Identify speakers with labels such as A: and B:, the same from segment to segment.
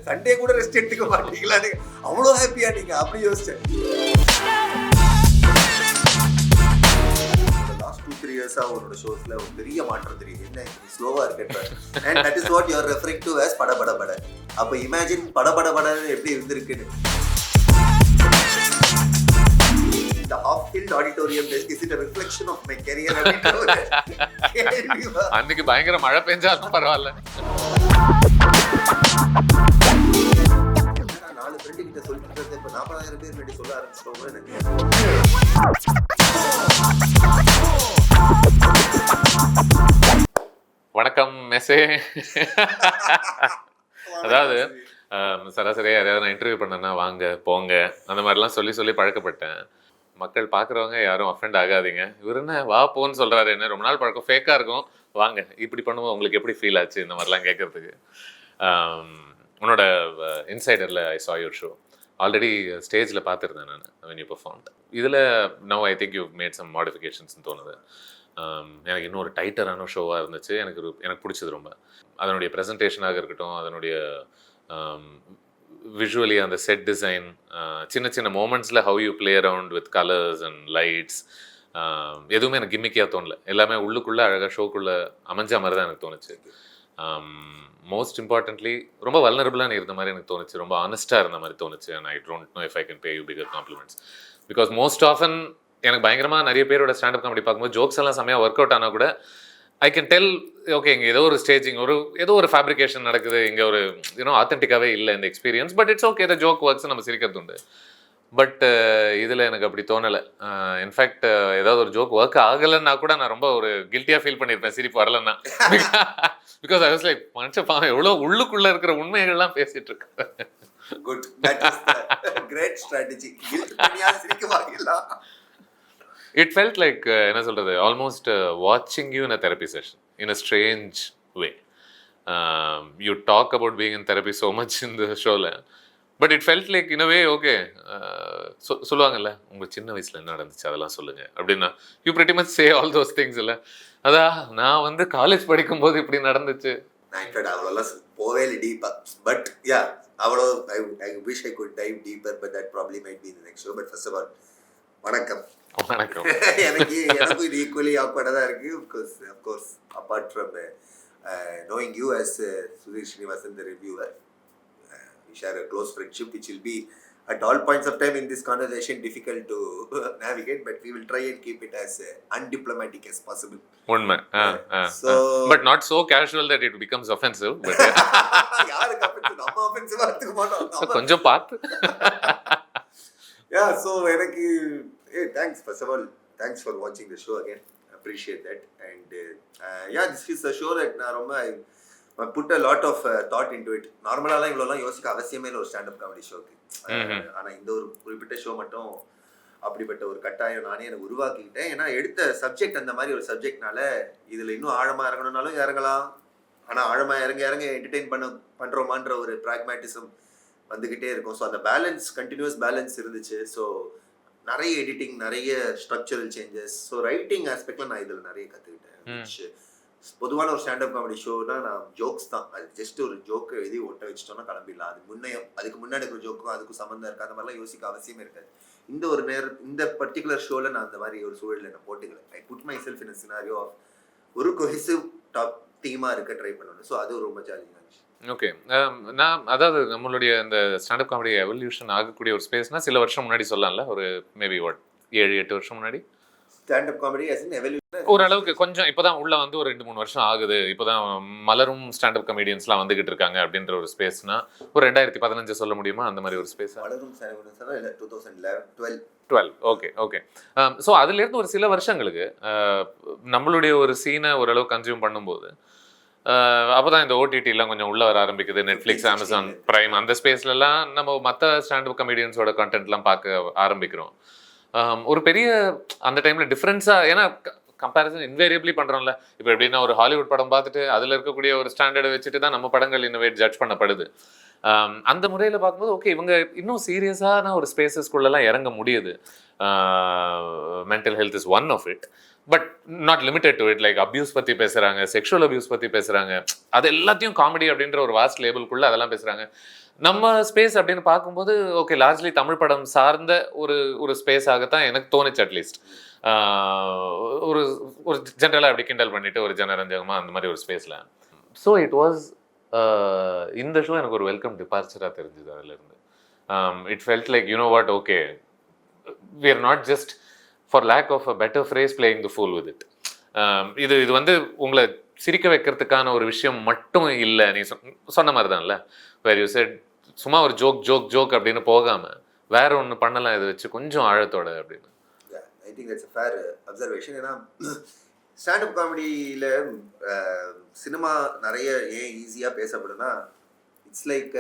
A: Sunday கூட rest எடுத்துக்க மாட்டீங்களா நீங்க, அவ்வளோ ஹாப்பியா நீங்க? அப்படி யோசிச்சேன். லாஸ்ட் 2-3 இயர்ஸா உங்களோட ஷோஸ்ல ஒரு பெரிய மாற்றம் தெரியுது. என்ன ஸ்லோவா இருக்கு, and that is what you are referring to as பட பட பட. அப்ப இமேஜின் பட பட படன்னு எப்படி இருந்திருக்குன்னு. The half-filled auditorium desk, is it a reflection of my career?
B: அன்னைக்கு பயங்கர மழை பெஞ்சாலும் பரவாயில்ல.
A: 4 ஃப்ரெண்டு கிட்ட சொல்லிட்டு இப்ப 40,000 பேர் முன்னாடி சொல்ல ஆரம்பிச்சிட்டோம் எனக்கு.
B: வணக்கம் மெசே. அதாவது சராசரியா யாரையாவது நான் இன்டர்வியூ பண்ணேன்னா வாங்க போங்க அந்த மாதிரிலாம் சொல்லி சொல்லி பழக்கப்பட்டேன். மக்கள் பார்க்குறவங்க யாரும் அஃபெண்ட் ஆகாதீங்க, இவர் என்ன வா போன்னு சொல்கிறாரு, என்ன ரொம்ப நாள் பழக்கம் ஃபேக்காக இருக்கும், வாங்க இப்படி பண்ணுவோம், உங்களுக்கு எப்படி ஃபீல் ஆச்சு இந்த மாதிரிலாம் கேட்குறதுக்கு. உன்னோட இன்சைடரில் ஐ சா யுவர் ஷோ ஆல்ரெடி ஸ்டேஜில் பார்த்துருந்தேன் நான் when you performed. இதில் now I think you made some மாடிஃபிகேஷன்ஸ்னு தோணுது. எனக்கு இன்னும் ஒரு டைட்டரான ஷோவாக இருந்துச்சு. எனக்கு பிடிச்சது ரொம்ப. அதனுடைய ப்ரெசன்டேஷனாக இருக்கட்டும், அதனுடைய விஷுவலி அந்த செட் டிசைன், சின்ன சின்ன மூமெண்ட்ஸில் how you play around with colours and lights, எதுவுமே எனக்கு கிம்மிக்கியாக தோணல. எல்லாமே உள்ளுக்குள்ளே அழகாக ஷோக்குள்ளே அமைஞ்ச மாதிரி தான் எனக்கு தோணுச்சு. மோஸ்ட் இம்பார்ட்டன்ட்லி ரொம்ப வல்னரபிளாக இருந்த மாதிரி எனக்கு தோணுச்சு, ரொம்ப ஆனஸ்ட்டாக இருந்த மாதிரி தோணுச்சு. And I don't know if I can pay you bigger compliments because most often எனக்கு பயங்கரமாக நிறைய பேரோட ஸ்டாண்டப் காமெடி பார்க்கும்போது ஜோக்ஸ் எல்லாம் செம்மையாக ஒர்க் அவுட் ஆனால் கூட ஐ கேன் டெல் ஓகே இங்கே ஏதோ ஒரு ஸ்டேஜிங், ஏதோ ஒரு ஃபேப்ரிகேஷன் நடக்குது, இங்கே ஒரு ஆத்தென்டிக்காகவே இல்லை இந்த experience. But it's okay, the joke works, நம்ம சிரிக்கிறது உண்டு. பட் இதில் எனக்கு அப்படி தோணலை. இன்ஃபேக்ட் ஏதாவது ஒரு ஜோக் ஒர்க் ஆகலைன்னா கூட நான் ரொம்ப ஒரு கில்ட்டியாக ஃபீல் பண்ணியிருப்பேன் சிரிப்பு வரலன்னா. பிகாஸ் ஐ வாஸ் லைக் மனுஷன் எவ்வளோ உள்ளுக்குள்ளே இருக்கிற உண்மைகள்லாம் பேசிட்டு இருக்கேன்.
A: Good, that is the great strategy. Guilt பண்ணியா சிரிக்க வாங்கலாம்.
B: It felt like என்ன சொல்கிறது, almost watching you in a therapy session in a strange way. You talk about being in therapy so much in the show, but it felt like in a way okay. சொல்லுவாங்கல்ல உங்கள் சின்ன வயசில் என்ன நடந்துச்சு அதெல்லாம் சொல்லுங்கள் அப்படின்னா, you pretty much say all those things இல்லை. அதான் நான் வந்து காலேஜ் படிக்கும்போது இப்படி நடந்துச்சு.
A: அவ்வளோலாம் போவே இல்லை டீப்பாக. பட் யா அவ்வளோ I wish I could dive deeper, but that probably might be in the next show. But first of all வணக்கம்.
B: வணக்கம்.
A: எனக்கும் இது ஈக்குவலி ஆக்வர்டாக தான் இருக்குது. Because of course apart from knowing you as Sudhir Srinivasan the reviewer, we share a close friendship which will be at all points of time in this conversation difficult to navigate, but we will try and keep it as undiplomatic as possible.
B: உண்மை. So but not so casual that it becomes offensive. But
A: யாருக்கு offensive? நம்ம offensive எடுத்துக்க மாட்டோம்.
B: கொஞ்சம் பார்த்து.
A: Yeah, so எனக்கு thanks first of all, thanks for watching the show again, appreciate that. And yeah, this is a show that நான் ரொம்ப I put a lot of thought into it. நார்மலாலாம் இவ்வளோலாம் யோசிக்க அவசியமே இல்லை ஒரு ஸ்டாண்டப் காமெடி ஷோக்கு. ஆனால் இந்த ஒரு குறிப்பிட்ட ஷோ மட்டும் அப்படிப்பட்ட ஒரு கட்டாயம் நானே எனக்கு உருவாக்கிக்கிட்டேன். ஏன்னா எடுத்த சப்ஜெக்ட் அந்த மாதிரி ஒரு சப்ஜெக்ட்னால இதில் இன்னும் ஆழமாக இறங்கணும்னாலும் இறங்கலாம். ஆனால் ஆழமாக இறங்க என்டர்டெயின் பண்ணுறோமான்ற ஒரு ப்ராக்மேட்டிசம் வந்துக்கிட்டே இருக்கும். ஸோ அந்த பேலன்ஸ், கண்டினியூஸ் பேலன்ஸ் இருந்துச்சு. ஸோ நிறைய எடிட்டிங், நிறைய ஸ்ட்ரக்சரல் சேஞ்சஸ். ஸோ ரைட்டிங் ஆஸ்பெக்டில் நான் இதில் நிறைய கற்றுக்கிட்டேன். பொதுவான ஒரு ஸ்டாண்டப் காமெடி ஷோனா நான் ஜோக்ஸ் தான், அது ஜஸ்ட் ஒரு ஜோக்கு எழுதி ஒட்ட வச்சுட்டோன்னா கிளம்பிடலாம். அதுக்கு முன்னாடி இருக்கிற ஜோக்கும் அதுக்கும் சம்மந்தம் இருக்குது, அந்த மாதிரிலாம் யோசிக்க அவசியமே இருக்காது. இந்த பர்டிகுலர் ஷோவில் நான் அந்த மாதிரி ஒரு சூழலில் நான் போட்டுக்கல. I put myself in scenario of ஒரு கொஹெசிவ் டாப் தீமாக இருக்க ட்ரை பண்ணணும். ஸோ அது ரொம்ப சேலஞ்சிங் ஆச்சு.
B: ஓகே, நான் அதாவது நம்மளுடைய இந்த ஸ்டாண்டப் காமெடி எவல்யூஷன் ஆகக்கூடிய ஒரு ஸ்பேஸ்னால் சில வருஷம் முன்னாடி சொல்லலாம்ல, ஒரு மேபி 7-8 வருஷம் முன்னாடி
A: ஸ்டாண்டப் காமெடி எவல்யூஷன்
B: ஓரளவுக்கு கொஞ்சம் இப்போதான் உள்ள வந்து ஒரு 2-3 வருஷம் ஆகுது. இப்போதான் மலரும் ஸ்டாண்டப் கமெடியன்ஸ்லாம் வந்துகிட்டு இருக்காங்க அப்படின்ற ஒரு ஸ்பேஸ்னா ஒரு 2015 சொல்ல முடியுமா? அந்த மாதிரி ஒரு ஸ்பேஸ்.
A: மலரும்
B: 2012. ஓகே. ஸோ அதுலேருந்து ஒரு சில வருஷங்களுக்கு நம்மளுடைய ஒரு சீனை ஓரளவு கன்சியூம் பண்ணும்போது அப்போதான் இந்த ஓடிடிலாம் கொஞ்சம் உள்ள வர ஆரம்பிக்குது. நெட்ஃப்ளிக்ஸ், அமேசான் பிரைம், அந்த ஸ்பேஸ்லலாம் நம்ம மற்ற ஸ்டாண்டப் கமெடியன்ஸோட கண்டென்ட்லாம் பார்க்க ஆரம்பிக்கிறோம். ஒரு பெரிய அந்த டைமில் டிஃப்ரென்ஸாக, ஏன்னா கம்பேரிசன் இன்வேரியபிளி பண்ணுறோம்ல. இப்போ எப்படின்னா ஒரு ஹாலிவுட் படம் பார்த்துட்டு அதில் இருக்கக்கூடிய ஒரு ஸ்டாண்டர்டை வச்சுட்டு தான் நம்ம படங்கள் இன்னோவேட் ஜட்ஜ் பண்ணப்படுது. அந்த முறையில் பார்க்கும்போது ஓகே இவங்க இன்னும் சீரியஸான ஒரு ஸ்பேசஸ்குள்ளெல்லாம் இறங்க முடியுது. Mental health is one of it. But not limited to it. Like abuse பற்றி பேசுகிறாங்க, செக்ஷுவல் அபியூஸ் பற்றி பேசுகிறாங்க, அது எல்லாத்தையும் காமெடி அப்படின்ற ஒரு வாஸ்ட் லேபிள்குள்ளே அதெல்லாம் பேசுகிறாங்க. நம்ம ஸ்பேஸ் அப்படின்னு பார்க்கும்போது ஓகே லார்ஜ்லி தமிழ் படம் சார்ந்த ஒரு ஸ்பேஸாகத்தான் எனக்கு தோணுச்சு. அட்லீஸ்ட் ஒரு ஒரு ஜென்ரலாக அப்படி கிண்டல் பண்ணிட்டு ஒரு ஜனரஞ்சகமாக அந்த மாதிரி ஒரு ஸ்பேஸில். ஸோ இட் வாஸ் இந்த ஷோ எனக்கு ஒரு வெல்கம் டிபார்ச்சராக தெரிஞ்சுது. அதுலேருந்து it felt like you know what, okay we are not just for lack of a better phrase playing the fool with it. இது வந்து உங்களை சிரிக்க வைக்கிறதுக்கான ஒரு விஷயம் மட்டும் இல்லை. நீ சொன்ன மாதிரி தான்ல, வேர் யூ செட் சும்மா ஒரு ஜோக் அப்படின்னு போகாமல் வேற ஒன்று பண்ணலாம் இதை வச்சு கொஞ்சம் ஆழத்தோட அப்படின்னு.
A: I think that's a fair observation. ஏன்னா ஸ்டாண்டப் காமெடியில் சினிமா நிறைய ஏன் ஈஸியாக பேசப்படுனா it's like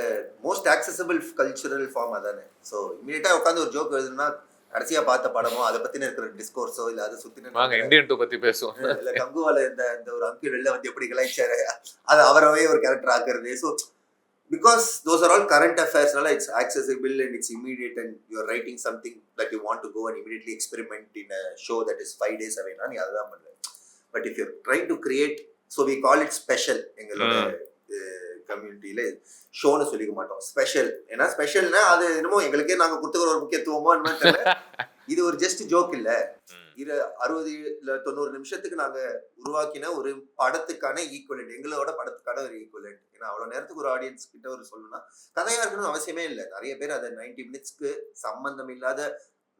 A: most accessible cultural form அதானே. ஸோ இமீடியட்டாக உட்காந்து ஒரு ஜோக் எழுதுனா கடைசியாக பார்த்த படமோ அதை பற்றின இருக்கிற டிஸ்கோர்ஸோ இல்லை அதை சுற்றின
B: இந்தியன் டூ பற்றி பேசுவோம்,
A: இல்லை கங்குவால இந்த ஒரு அங்கிள் வெளில வந்து எப்படி கலாய்ச்சாரு அது அவரவே ஒரு கேரக்டர் ஆக்குறது. So because those are all current அஃபேர்ஸ்னால it's accessible and it's immediate and you're writing something that you want to go and immediately experiment in a show that is 5 days அவேனா நீ அதுதான் பண்ணுவேன். But if you try to create, so we call it special. எங்களோட கம்யூனிட்டியில ஷோன்னு சொல்லிக்க மாட்டோம், special. ஏன்னா ஸ்பெஷல்னா அது என்னமோ எங்களுக்கே நாங்க கொடுத்துக்கிற ஒரு முக்கியத்துவமோ தெரியல. இது ஒரு ஜஸ்ட் ஜோக் இல்ல, இது 60 இல்ல 90 நிமிஷத்துக்கு நாங்க உருவாக்கின ஒரு படத்துக்கான ஈக்குவலண்ட், எங்களோட படத்துக்கான ஒரு ஈக்குவலண்ட். ஏன்னா அவ்வளவு நேரத்துக்கு ஒரு ஆடியன்ஸ் கிட்ட ஒரு சொல்லணும்னா கதையா இருக்கணும்னு அவசியமே இல்லை. நிறைய பேர் அதை 90 minutesக்கு சம்பந்தம் இல்லாத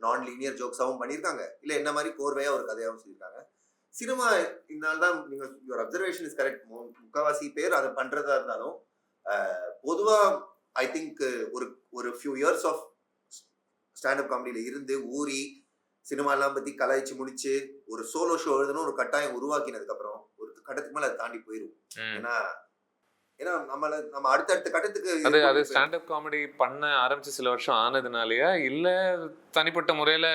A: நான் லீனியர் ஜோக்ஸாவும் பண்ணியிருக்காங்க, இல்ல என்ன மாதிரி கோர்வையா ஒரு கதையாவும் சொல்லியிருக்காங்க. சினிமா இதனால்தான் நீங்க யுவர் அப்சர்வேஷன் இஸ் கரெக்ட். முக்காவாசி பேர் அதை பண்றதா இருந்தாலும் பொதுவா ஐ திங்க் ஒரு ஃபியூ இயர்ஸ் ஆஃப் ஸ்டாண்டப் காமெடியில இருந்து ஊறி சினிமாலாம் பத்தி கலாய்ச்சி முடிச்சு ஒரு சோலோ ஷோ எழுதணும் ஒரு கட்டாயம் உருவாக்கினதுக்கு அப்புறம் ஒரு கட்டத்துக்கு மேல அதை தாண்டி போயிடும். ஏன்னா நம்ம அடுத்தடுத்த கட்டத்துக்கு
B: அது ஸ்டாண்டப் காமெடி பண்ண ஆரம்பிச்சு சில வருஷம் ஆனதுனாலயா இல்ல தனிப்பட்ட முறையில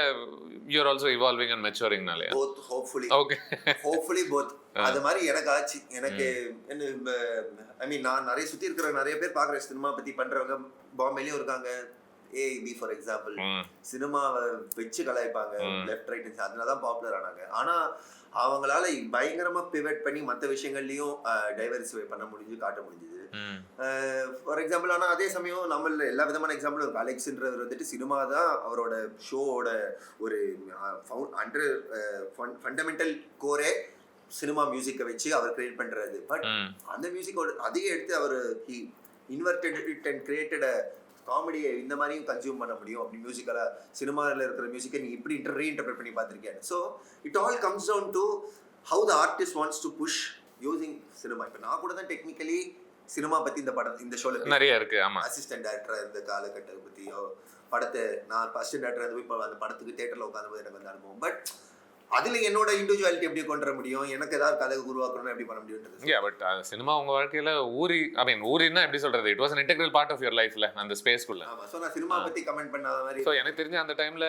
B: you are also evolving and மெச்சூரிங்னாலயா?
A: Both, hopefully both. அது மாதிரி எனக்கு ஆச்சு. எனக்கு ஐ மீன் நான் நிறைய சுத்தி இருக்கிற நிறைய பேர் பாக்குறேன் சினிமா பத்தி பண்றவங்க பாம்பேலயும் இருக்காங்க. ஏபி ஃபார் எக்ஸாம்பிள் சினிமாவை வச்சு கலாய்ப்பாங்க லெஃப்ட் ரைட், அதனாலதான் பாப்புலர் ஆனாங்க. ஆனா அவங்களால பயங்கரமா பிவட் பண்ணி மற்ற விஷயங்கள்லயும் டைவர்சிஃபை பண்ண முடிஞ்சு காட்ட முடிஞ்சது. For example. ஆனா அதே சமயம் நம்மள எல்லா விதமான எக்ஸாம்பிளும் இருக்கு. அலெக்ஸ்ன்றவர் வந்துட்டு சினிமா தான் அவரோட ஷோவோட ஒரு ஃபண்டமெண்டல் கோரே சினிமா மியூசிக்கை வச்சு அவர் கிரியேட் பண்றது. பட் அந்த மியூசிக்கோட அதையே எடுத்து அவர் he inverted it and created காமெடியை இந்த மாதிரியும் கன்சியூம் பண்ண முடியும். அப்படி மியூசிக்கலாக சினிமாவில் இருக்கிற மியூசிக்கை நீ இப்படி ரீஇன்டர்பிரேட் பண்ணி பார்த்துருக்கேன். So it all comes down to how the artist wants to push using cinema. இப்போ நான் கூட தான் டெக்னிக்கலி சினிமா பற்றி இந்த ஷோவில்
B: நிறைய இருக்கு. ஆமாம்,
A: அசிஸ்டன்ட் டேரக்டராக இருந்த காலகட்டத்தை பற்றியோ படத்தை நான் அசிஸ்டன்ட் டேரக்டராக இருந்து இப்போ அந்த படத்துக்கு தேட்டரில் உட்காந்து எனக்கு வந்து அனுபவம். பட் அதில் என்னோட இண்டிவிஜுவாலிட்டி எப்படி கொண்டு வர முடியும், எனக்கு ஏதாவது கதை உருவாக்கணும் எப்படி பண்ண முடியும்ன்றது.
B: பட் சினிமா உங்க வாழ்க்கையில ஊரின்னா எப்படி சொல்றது, it was an integral part of your lifeல அந்த ஸ்பேஸ்க்குள்ள.
A: ஆமா, சோ நான் சினிமா பத்தி கமெண்ட் பண்ணாத மாதிரி.
B: சோ எனக்கு தெரிஞ்ச அந்த டைம்ல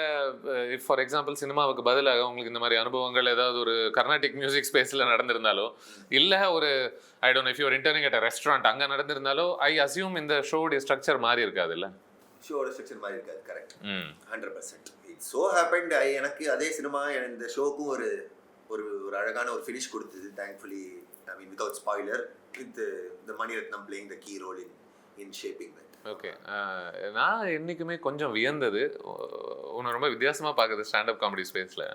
B: இஃப் ஃபார் எக்ஸாம்பிள் சினிமாவுக்கு பதிலாக உங்களுக்கு இந்த மாதிரி அனுபவங்கள் ஏதாவது ஒரு கர்நாடிக் மியூசிக் ஸ்பேஸ்ல நடந்திருந்தாலோ இல்ல ஒரு I don't know if you are interning at a restaurant அங்க நடந்திருந்தாலோ ஐ அஸ்யூம் இந்த ஷோட ஸ்ட்ரக்சர் மாறி இருக்காது இல்ல?
A: ஷோட ஸ்ட்ரக்சர் மாறி இருக்காது. கரெக்ட், 100%. ஸோ ஹேப்பன்ட் எனக்கு அதே சினிமா இந்த ஷோக்கும் ஒரு ஒரு அழகான ஒரு ஃபினிஷ் கொடுத்தது. Thankfully I mean without spoiler with the Maniratnam playing the key role in shaping that.
B: Okay, நான் என்றைக்குமே கொஞ்சம் வியந்தது உன்னை ரொம்ப வித்தியாசமாக பார்க்குறது ஸ்டாண்டப் காமெடி ஸ்பேஸில்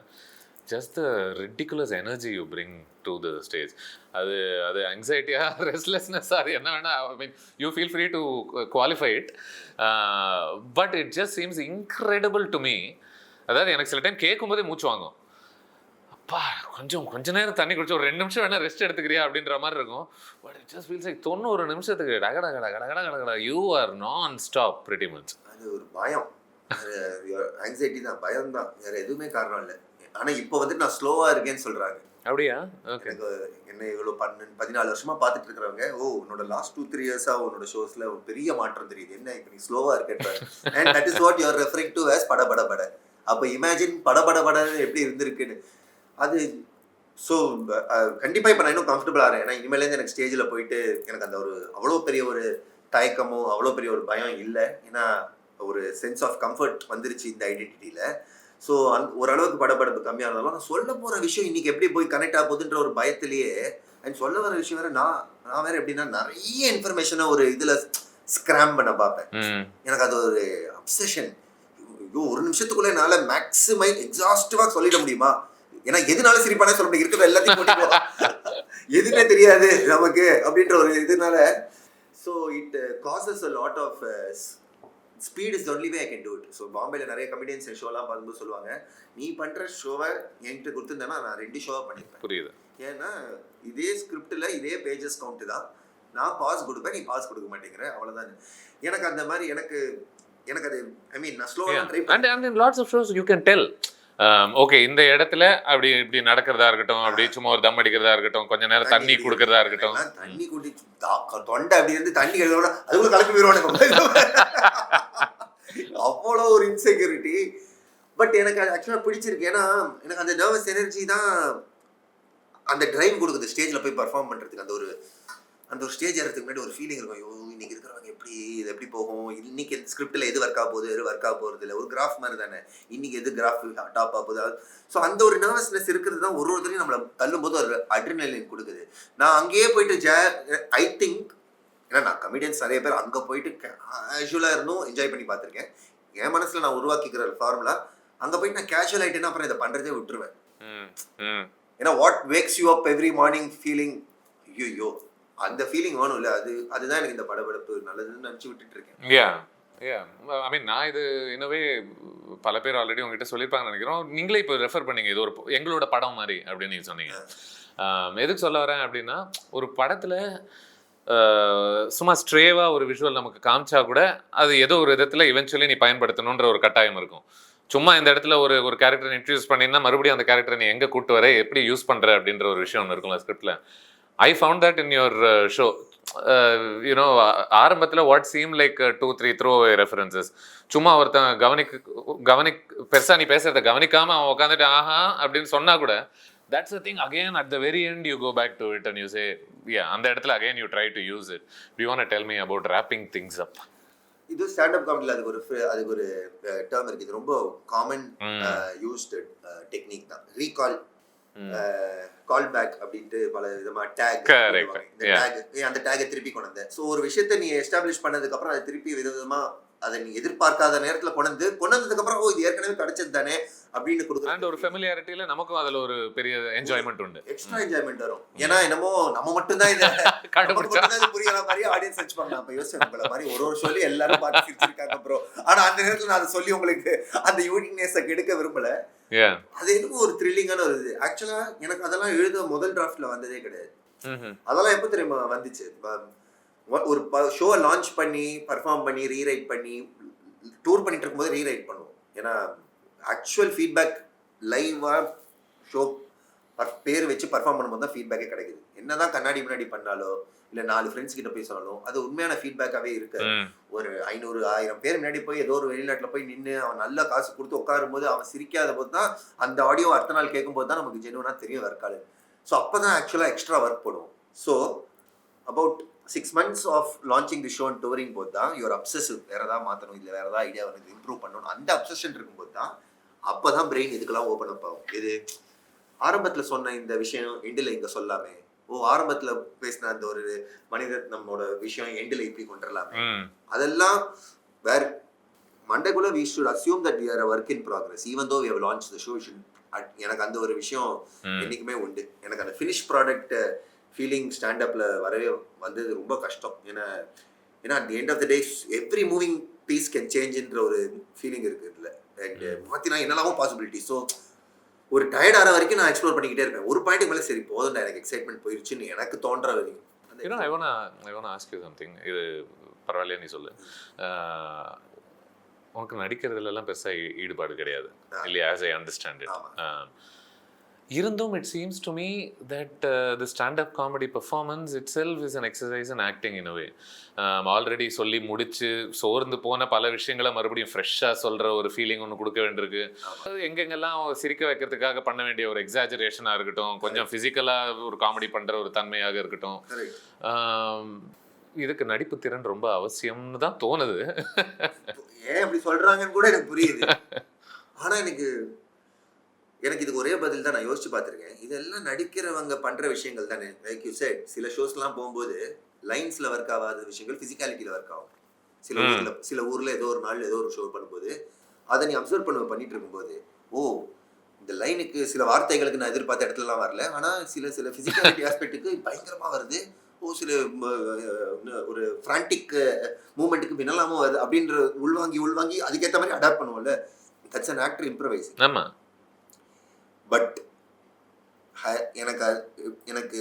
B: just the ridiculous energy you bring to the stage. அது ஆங்ஸைட்டியா ரெஸ்ட்லெஸ்னஸ் அது என்ன வேணா, I mean you feel free to qualify it, but it just seems incredible to me. அதாவது எனக்கு சில டைம் கேட்கும்போதே மூச்சு வாங்கும். அப்பா கொஞ்ச நேரம் தண்ணி குடிச்சு ஒரு 2 நிமிஷம் வேணா ரெஸ்ட் எடுத்துக்கிறியா அப்படின்ற மாதிரி இருக்கும். But it just feels like 90 நிமிஷத்துக்கு டகடகடகடகடகடகட யூ ஆர் நான் ஸ்டாப் பிரிட்டி மச்.
A: அது ஒரு பயம், ஆங்ஸைட்டி தான், பயம் தான், வேற எதுவுமே காரணம் இல்லை. ஆனால் இப்போ வந்துட்டு நான் ஸ்லோவாக இருக்கேன்னு சொல்கிறாங்க.
B: அப்படியா? ஓகே.
A: எனக்கு என்ன இவ்வளோ 14 வருஷமாக பார்த்துட்டு இருக்கிறவங்க, உன்னோட லாஸ்ட் 2-3 இயர்ஸாக உன்னோட ஷோஸில் ஒரு பெரிய மாற்றம் தெரியுது, என்ன இப்போ நீ ஸ்லோவாக இருக்கேன். And that is what you are referring to as பட. அப்போ இமேஜின் பட எப்படி இருந்திருக்குன்னு. அது ஸோ கண்டிப்பாக இப்போ நான் இன்னும் கம்ஃபர்டபுள் ஆகிறேன். ஏன்னா இனிமேலேருந்து எனக்கு ஸ்டேஜில் போயிட்டு எனக்கு அந்த ஒரு அவ்வளோ பெரிய ஒரு தயக்கமோ அவ்வளோ பெரிய ஒரு பயம் இல்லை. ஏன்னா ஒரு சென்ஸ் ஆஃப் கம்ஃபர்ட் வந்துருச்சு இந்த ஐடென்டிட்டியில். ஸோ ஓரளவுக்கு படபடப்பு கம்மியாக இருந்தாலும் நான் சொல்ல போகிற விஷயம் இன்னைக்கு எப்படி போய் கனெக்ட் ஆக போகுதுன்ற ஒரு பயத்திலேயே அண்ட் சொல்ல வர விஷயம் வேற நான் வேற எப்படின்னா நிறைய இன்ஃபர்மேஷனை ஒரு இதில் ஸ்கிராம் பண்ண பார்ப்பேன். எனக்கு அது ஒரு அப்சஷன். ஐயோ, ஒரு நிமிஷத்துக்குள்ள என்னால மேக்ஸிமைம் எக்ஸாஸ்டிவாக சொல்லிட முடியுமா? ஏன்னா எதுனால சிரிப்பானே சொல்ல முடியும், இருக்கிற எல்லாத்தையும் போட்டு எதுவுமே தெரியாது நமக்கு அப்படின்ற ஒரு இதனால. So it causes a lot of speed is only way I can do it. So பாம்பேல நிறைய கமெடியன்ஸ் ஷோலாம் பார்க்கும்போது சொல்லுவாங்க, நீ பண்ணுற ஷோவை என்கிட்ட கொடுத்துருந்தேன்னா நான் 2 ஷோவாக பண்ணியிருப்பேன். புரியுது. ஏன்னா இதே ஸ்கிரிப்டில் இதே பேஜஸ் கவுண்ட் தான், நான் பாஸ் கொடுப்பேன், நீ பாஸ் கொடுக்க மாட்டேங்கிற, அவ்வளோதான். எனக்கு அந்த மாதிரி எனக்கு அது ஐ மீன் நான் ஸ்லோவாக ட்ரை பண்ணேன்.
B: And in lots of shows you can tell okay இந்த இடத்துல அப்படி இப்படி நடக்கிறதா இருக்கட்டும், அப்படி சும்மா ஒரு தம் அடிக்கிறதா இருக்கட்டும், கொஞ்ச நேரம் தண்ணி குடுக்கிறதா இருக்கட்டும்,
A: தண்ணி குடி தொண்டை அப்படி இருந்து தண்ணி எழுதோட அதுக்குள்ள கலப்பி போயிடுவாங்க. அவ்வளோ ஒரு இன்செக்யூரிட்டி. பட் எனக்கு அது ஆக்சுவலாக பிடிச்சிருக்கு. ஏன்னா எனக்கு அந்த நர்வஸ் எனர்ஜி தான் அந்த டிரைவ் கொடுக்குது ஸ்டேஜில் போய் பர்ஃபார்ம் பண்ணுறதுக்கு. அந்த ஒரு ஸ்டேஜ் ஏறதுக்கு முன்னாடி ஒரு ஃபீலிங் இருக்கும், ஐயோ இன்னைக்கு இருக்கிறவங்க இது எப்படி போகும், இன்னைக்கு ஸ்கிரிப்டில் எது ஒர்க் ஆக போகுது, எது ஒர்க் ஆக போகிறது இல்லை, ஒரு கிராஃப் மாதிரி தானே, இன்னைக்கு எது கிராஃப் டாப் ஆக போகுது. ஸோ அந்த ஒரு நர்வஸ்னஸ் இருக்கிறது தான் ஒருத்தரையும் நம்மளை தள்ளும்போது ஒரு அட்ரினலின் கொடுக்குது. நான் அங்கேயே போயிட்டு ஐ திங்க், ஏன்னா நான் கமெடியன்ஸ் நிறைய பேர் அங்கே போயிட்டு கேஷுவலாக இருந்தும் என்ஜாய் பண்ணி பார்த்துருக்கேன். என் மனசில் நான் உருவாக்கிக்கிற ஃபார்முலா, அங்கே போயிட்டு நான் கேஷுவல் ஆகிட்டேன்னா அப்புறம் இதை பண்ணுறதே விட்டுருவேன். ஏன்னா what wax you up every morning feeling ஐயோ, அந்த ஃபீலிங் வேணும் இல்லை, அதுதான் எனக்கு இந்த படபடப்பு நல்லதுன்னு நினச்சி விட்டுட்டு இருக்கேன்.
B: ஐ மீன் நான் இது இன்னவே பல பேர் ஆல்ரெடி உங்ககிட்ட சொல்லியிருப்பாங்கன்னு நினைக்கிறோம். நீங்களே இப்போ ரெஃபர் பண்ணீங்க, இது ஒரு எங்களோட படம் மாதிரி அப்படின்னு நீங்கள் சொன்னீங்க. எதுக்கு சொல்ல வரேன் அப்படின்னா, ஒரு படத்தில் சும்மா ஸ்ட்ரேவாக ஒரு விஷுவல் நமக்கு காமிச்சா கூட அது ஏதோ ஒரு விதத்தில் இவென்ச்சுவலி நீ பயன்படுத்தணுன்ற ஒரு கட்டாயம் இருக்கும். சும்மா இந்த இடத்துல ஒரு கேரக்டரை இன்ட்ரடியூஸ் பண்ணினா மறுபடியும் அந்த கேரக்டரை நீ எங்கே கூட்டு வர, எப்படி யூஸ் பண்ணுற அப்படின்ற ஒரு விஷயம் ஒன்று இருக்கும்ல ஸ்கிரிப்டில். I found that in your show. You know, ஆரம்பத்தில் what seemed like 2-3 throwaway references. சும்மா ஒருத்தன் பெருசாக நீ பேசுறத கவனிக்காமல் அவன் உட்காந்துட்டு ஆஹா அப்படின்னு சொன்னா கூட, that's the thing, again at the very end you go back to it and you say, yeah, அந்த இடத்துல again you try to use it. Do you want to tell me about wrapping things up?
A: இது stand up காமெடியில் அதுக்கு ஒரு term இருக்குது. இது ரொம்ப common used technique தான். Recall, call back அப்படின்ட்டு பல விதமா டேக், அந்த டேகை திருப்பி கொண்டு வந்தேன். ஸோ ஒரு விஷயத்தை நீ எஸ்டாப்ளிஷ் பண்ணதுக்கு அப்புறம் அதை திருப்பி விதவிதமா அதை நீ எதிர்பார்க்காத நேரத்தில் கொண்டதுக்கு அப்புறம் இது ஏற்கனவே கிடைச்சது தானே அப்படின்னு கொடுக்குறேன்.
B: அண்ட் ஒரு ஃபெமிலியாரிட்டியில நமக்கும் அதில் ஒரு பெரிய என்ஜாய்மெண்ட் உண்டு,
A: எக்ஸ்ட்ரா என்ஜாய்மெண்ட் வரும். ஏன்னா என்னமோ நம்ம மட்டும்தான் இதை கண்டுபிடிச்சா புரியற மாதிரி ஆடியன்ஸ் வச்சுப்பாங்க. நான் இப்போ யோசிச்சேன், உங்களை மாதிரி ஒரு சொல்லி எல்லாரும் பார்த்து சிரிச்சிருக்காங்க ப்ரோ, ஆனால் அந்த நேரத்தில் நான் அதை சொல்லி உங்களுக்கு அந்த யூனிக்னஸை கெடுக்க விரும்பல. அது என்னமோ ஒரு த்ரில்லிங்கான ஒரு இது. ஆக்சுவலா எனக்கு அதெல்லாம் எழுத முதல் டிராஃப்ட்ல வந்ததே கிடையாது. அதெல்லாம் எப்போ தெரியுமா வந்துச்சு, ஒரு ஷோவை லான்ச் பண்ணி பர்ஃபார்ம் பண்ணி ரீரைட் பண்ணி டூர் பண்ணிட்டு இருக்கும்போது ரீரைட் பண்ணுவோம். ஏன்னா ஆக்சுவல் ஃபீட்பேக் லைவாக ஷோ பேர் வச்சு பர்ஃபார்ம் பண்ணும்போது தான் ஃபீட்பேக்கே கிடைக்குது. என்னதான் கண்ணாடி முன்னாடி பண்ணாலோ இல்லை 4 ஃப்ரெண்ட்ஸ் கிட்ட போய் சொன்னாலும் அது உண்மையான ஃபீட்பேக்காகவே இருக்கு. ஒரு 500-1000 பேர் முன்னாடி போய் ஏதோ ஒரு வெளிநாட்டில் போய் நின்று அவன் நல்ல காசு கொடுத்து உட்காரும் போது அவன் சிரிக்காத போது தான் அந்த ஆடியோ அடுத்த நாள் கேட்கும்போது தான் நமக்கு ஜெனுவனாக தெரியும் ஒர்க்காலு. ஸோ அப்போ தான் ஆக்சுவலாக எக்ஸ்ட்ரா ஒர்க் பண்ணுவோம். So about 6 months of launching the show and during போது தான் யுவர் அப்சசிவ், வேறு ஏதாவது மாற்றணும், இல்லை வேறு ஏதாவது ஐடியா வந்து இம்ப்ரூவ் பண்ணணும், அந்த அப்சஷன் இருக்கும்போது தான் அப்போ தான் பிரெயின் இதுக்கெல்லாம் ஓப்பன் அப் ஆகும். இது ஆரம்பத்தில் சொன்ன இந்த விஷயம் எண்டில் இங்கே சொல்லாமே, ஆரம்பத்தில் பேசின அந்த ஒரு மனிதர் நம்மளோட விஷயம் எண்டில் இப்படி கொண்டுடலாமே, அதெல்லாம் வேற மண்டைக்குள்ள we should assume that we are a work in progress even though we have launched the show. எனக்கு அந்த ஒரு விஷயம் என்னைக்குமே உண்டு. எனக்கு அந்த ஃபினிஷ் ப்ராடக்ட் ஃபீலிங் ஸ்டாண்டப்பில் வரவே வந்தது ரொம்ப கஷ்டம். ஏன்னா at the end of the day every moving piece can change என்ற ஒரு ஃபீலிங் இருக்குது இதில். அண்ட் மாற்றினா என்னெல்லாமோ பாசிபிலிட்டி. ஸோ ஒரு டயர்ட் ஆகிற வரைக்கும் நான் எக்ஸ்ப்ளோர் பண்ணிக்கிட்டே இருப்பேன். ஒரு பாயிண்ட்டுக்கு மேலே சரி போதும், எனக்கு எக்ஸைட்மெண்ட் போயிடுச்சுன்னு எனக்கு தோன்ற வரைக்கும்.
B: I wanna ask you something. இது பரவாயில்லையா நீ சொல்லு. உனக்கு நடிக்கிறதுலாம் பெருசாக ஈடுபாடு கிடையாது இல்லையா, ஆஸ் ஐ அண்டர்ஸ்டாண்ட் இட். இருந்தும் it seems to me that the stand-up comedy performance itself is an exercise in acting in a way. Already சொல்லி முடிச்சு சோர்ந்து போன பல விஷயங்களை மறுபடியும் ஃப்ரெஷ்ஷாக சொல்கிற ஒரு ஃபீலிங் ஒன்று கொடுக்க வேண்டியிருக்கு. எங்கெங்கெல்லாம் சிரிக்க வைக்கிறதுக்காக பண்ண வேண்டிய ஒரு எக்ஸாஜரேஷனாக இருக்கட்டும், கொஞ்சம் ஃபிசிக்கலாக ஒரு காமெடி பண்ணுற ஒரு தன்மையாக இருக்கட்டும், இதுக்கு நடிப்பு திறன் ரொம்ப அவசியம்னு தான் தோணுது.
A: ஏன் அப்படி சொல்கிறாங்கன்னு கூட எனக்கு புரியுது. ஆனா எனக்கு இதுக்கு ஒரே பதில் தான். நான் யோசிச்சு பார்த்துருக்கேன். இதெல்லாம் நடிக்கிறவங்க பண்ற விஷயங்கள் தானே. லைக் யூ செட், சில ஷோஸ்லாம் போகும்போது லைன்ஸ்ல ஒர்க் ஆகாத விஷயங்கள் பிசிக்காலிட்டியில ஒர்க் ஆகும். சில ஊர்ல ஏதோ ஒரு நாள் ஏதோ ஒரு ஷோ பண்ணும்போது அதை நீ அப்சர்வ் பண்ணிட்டு இருக்கும்போது, ஓ இந்த லைனுக்கு சில வார்த்தைகளுக்கு நான் எதிர்பார்த்த இடத்துலலாம் வரல, ஆனா சில பிசிக்காலிட்டி ஆஸ்பெக்ட்டுக்கு பயங்கரமா வருது. ஓ சில ஒரு ஃப்ரான்டிக் மூமெண்ட்டுக்கு பின்னலாமும் வருது அப்படின்ற உள்வாங்கி அதுக்கேற்ற மாதிரி அடாப்ட் பண்ணுவோம்ல. That's an actor improvising.
B: ஆமா.
A: பட் எனக்கு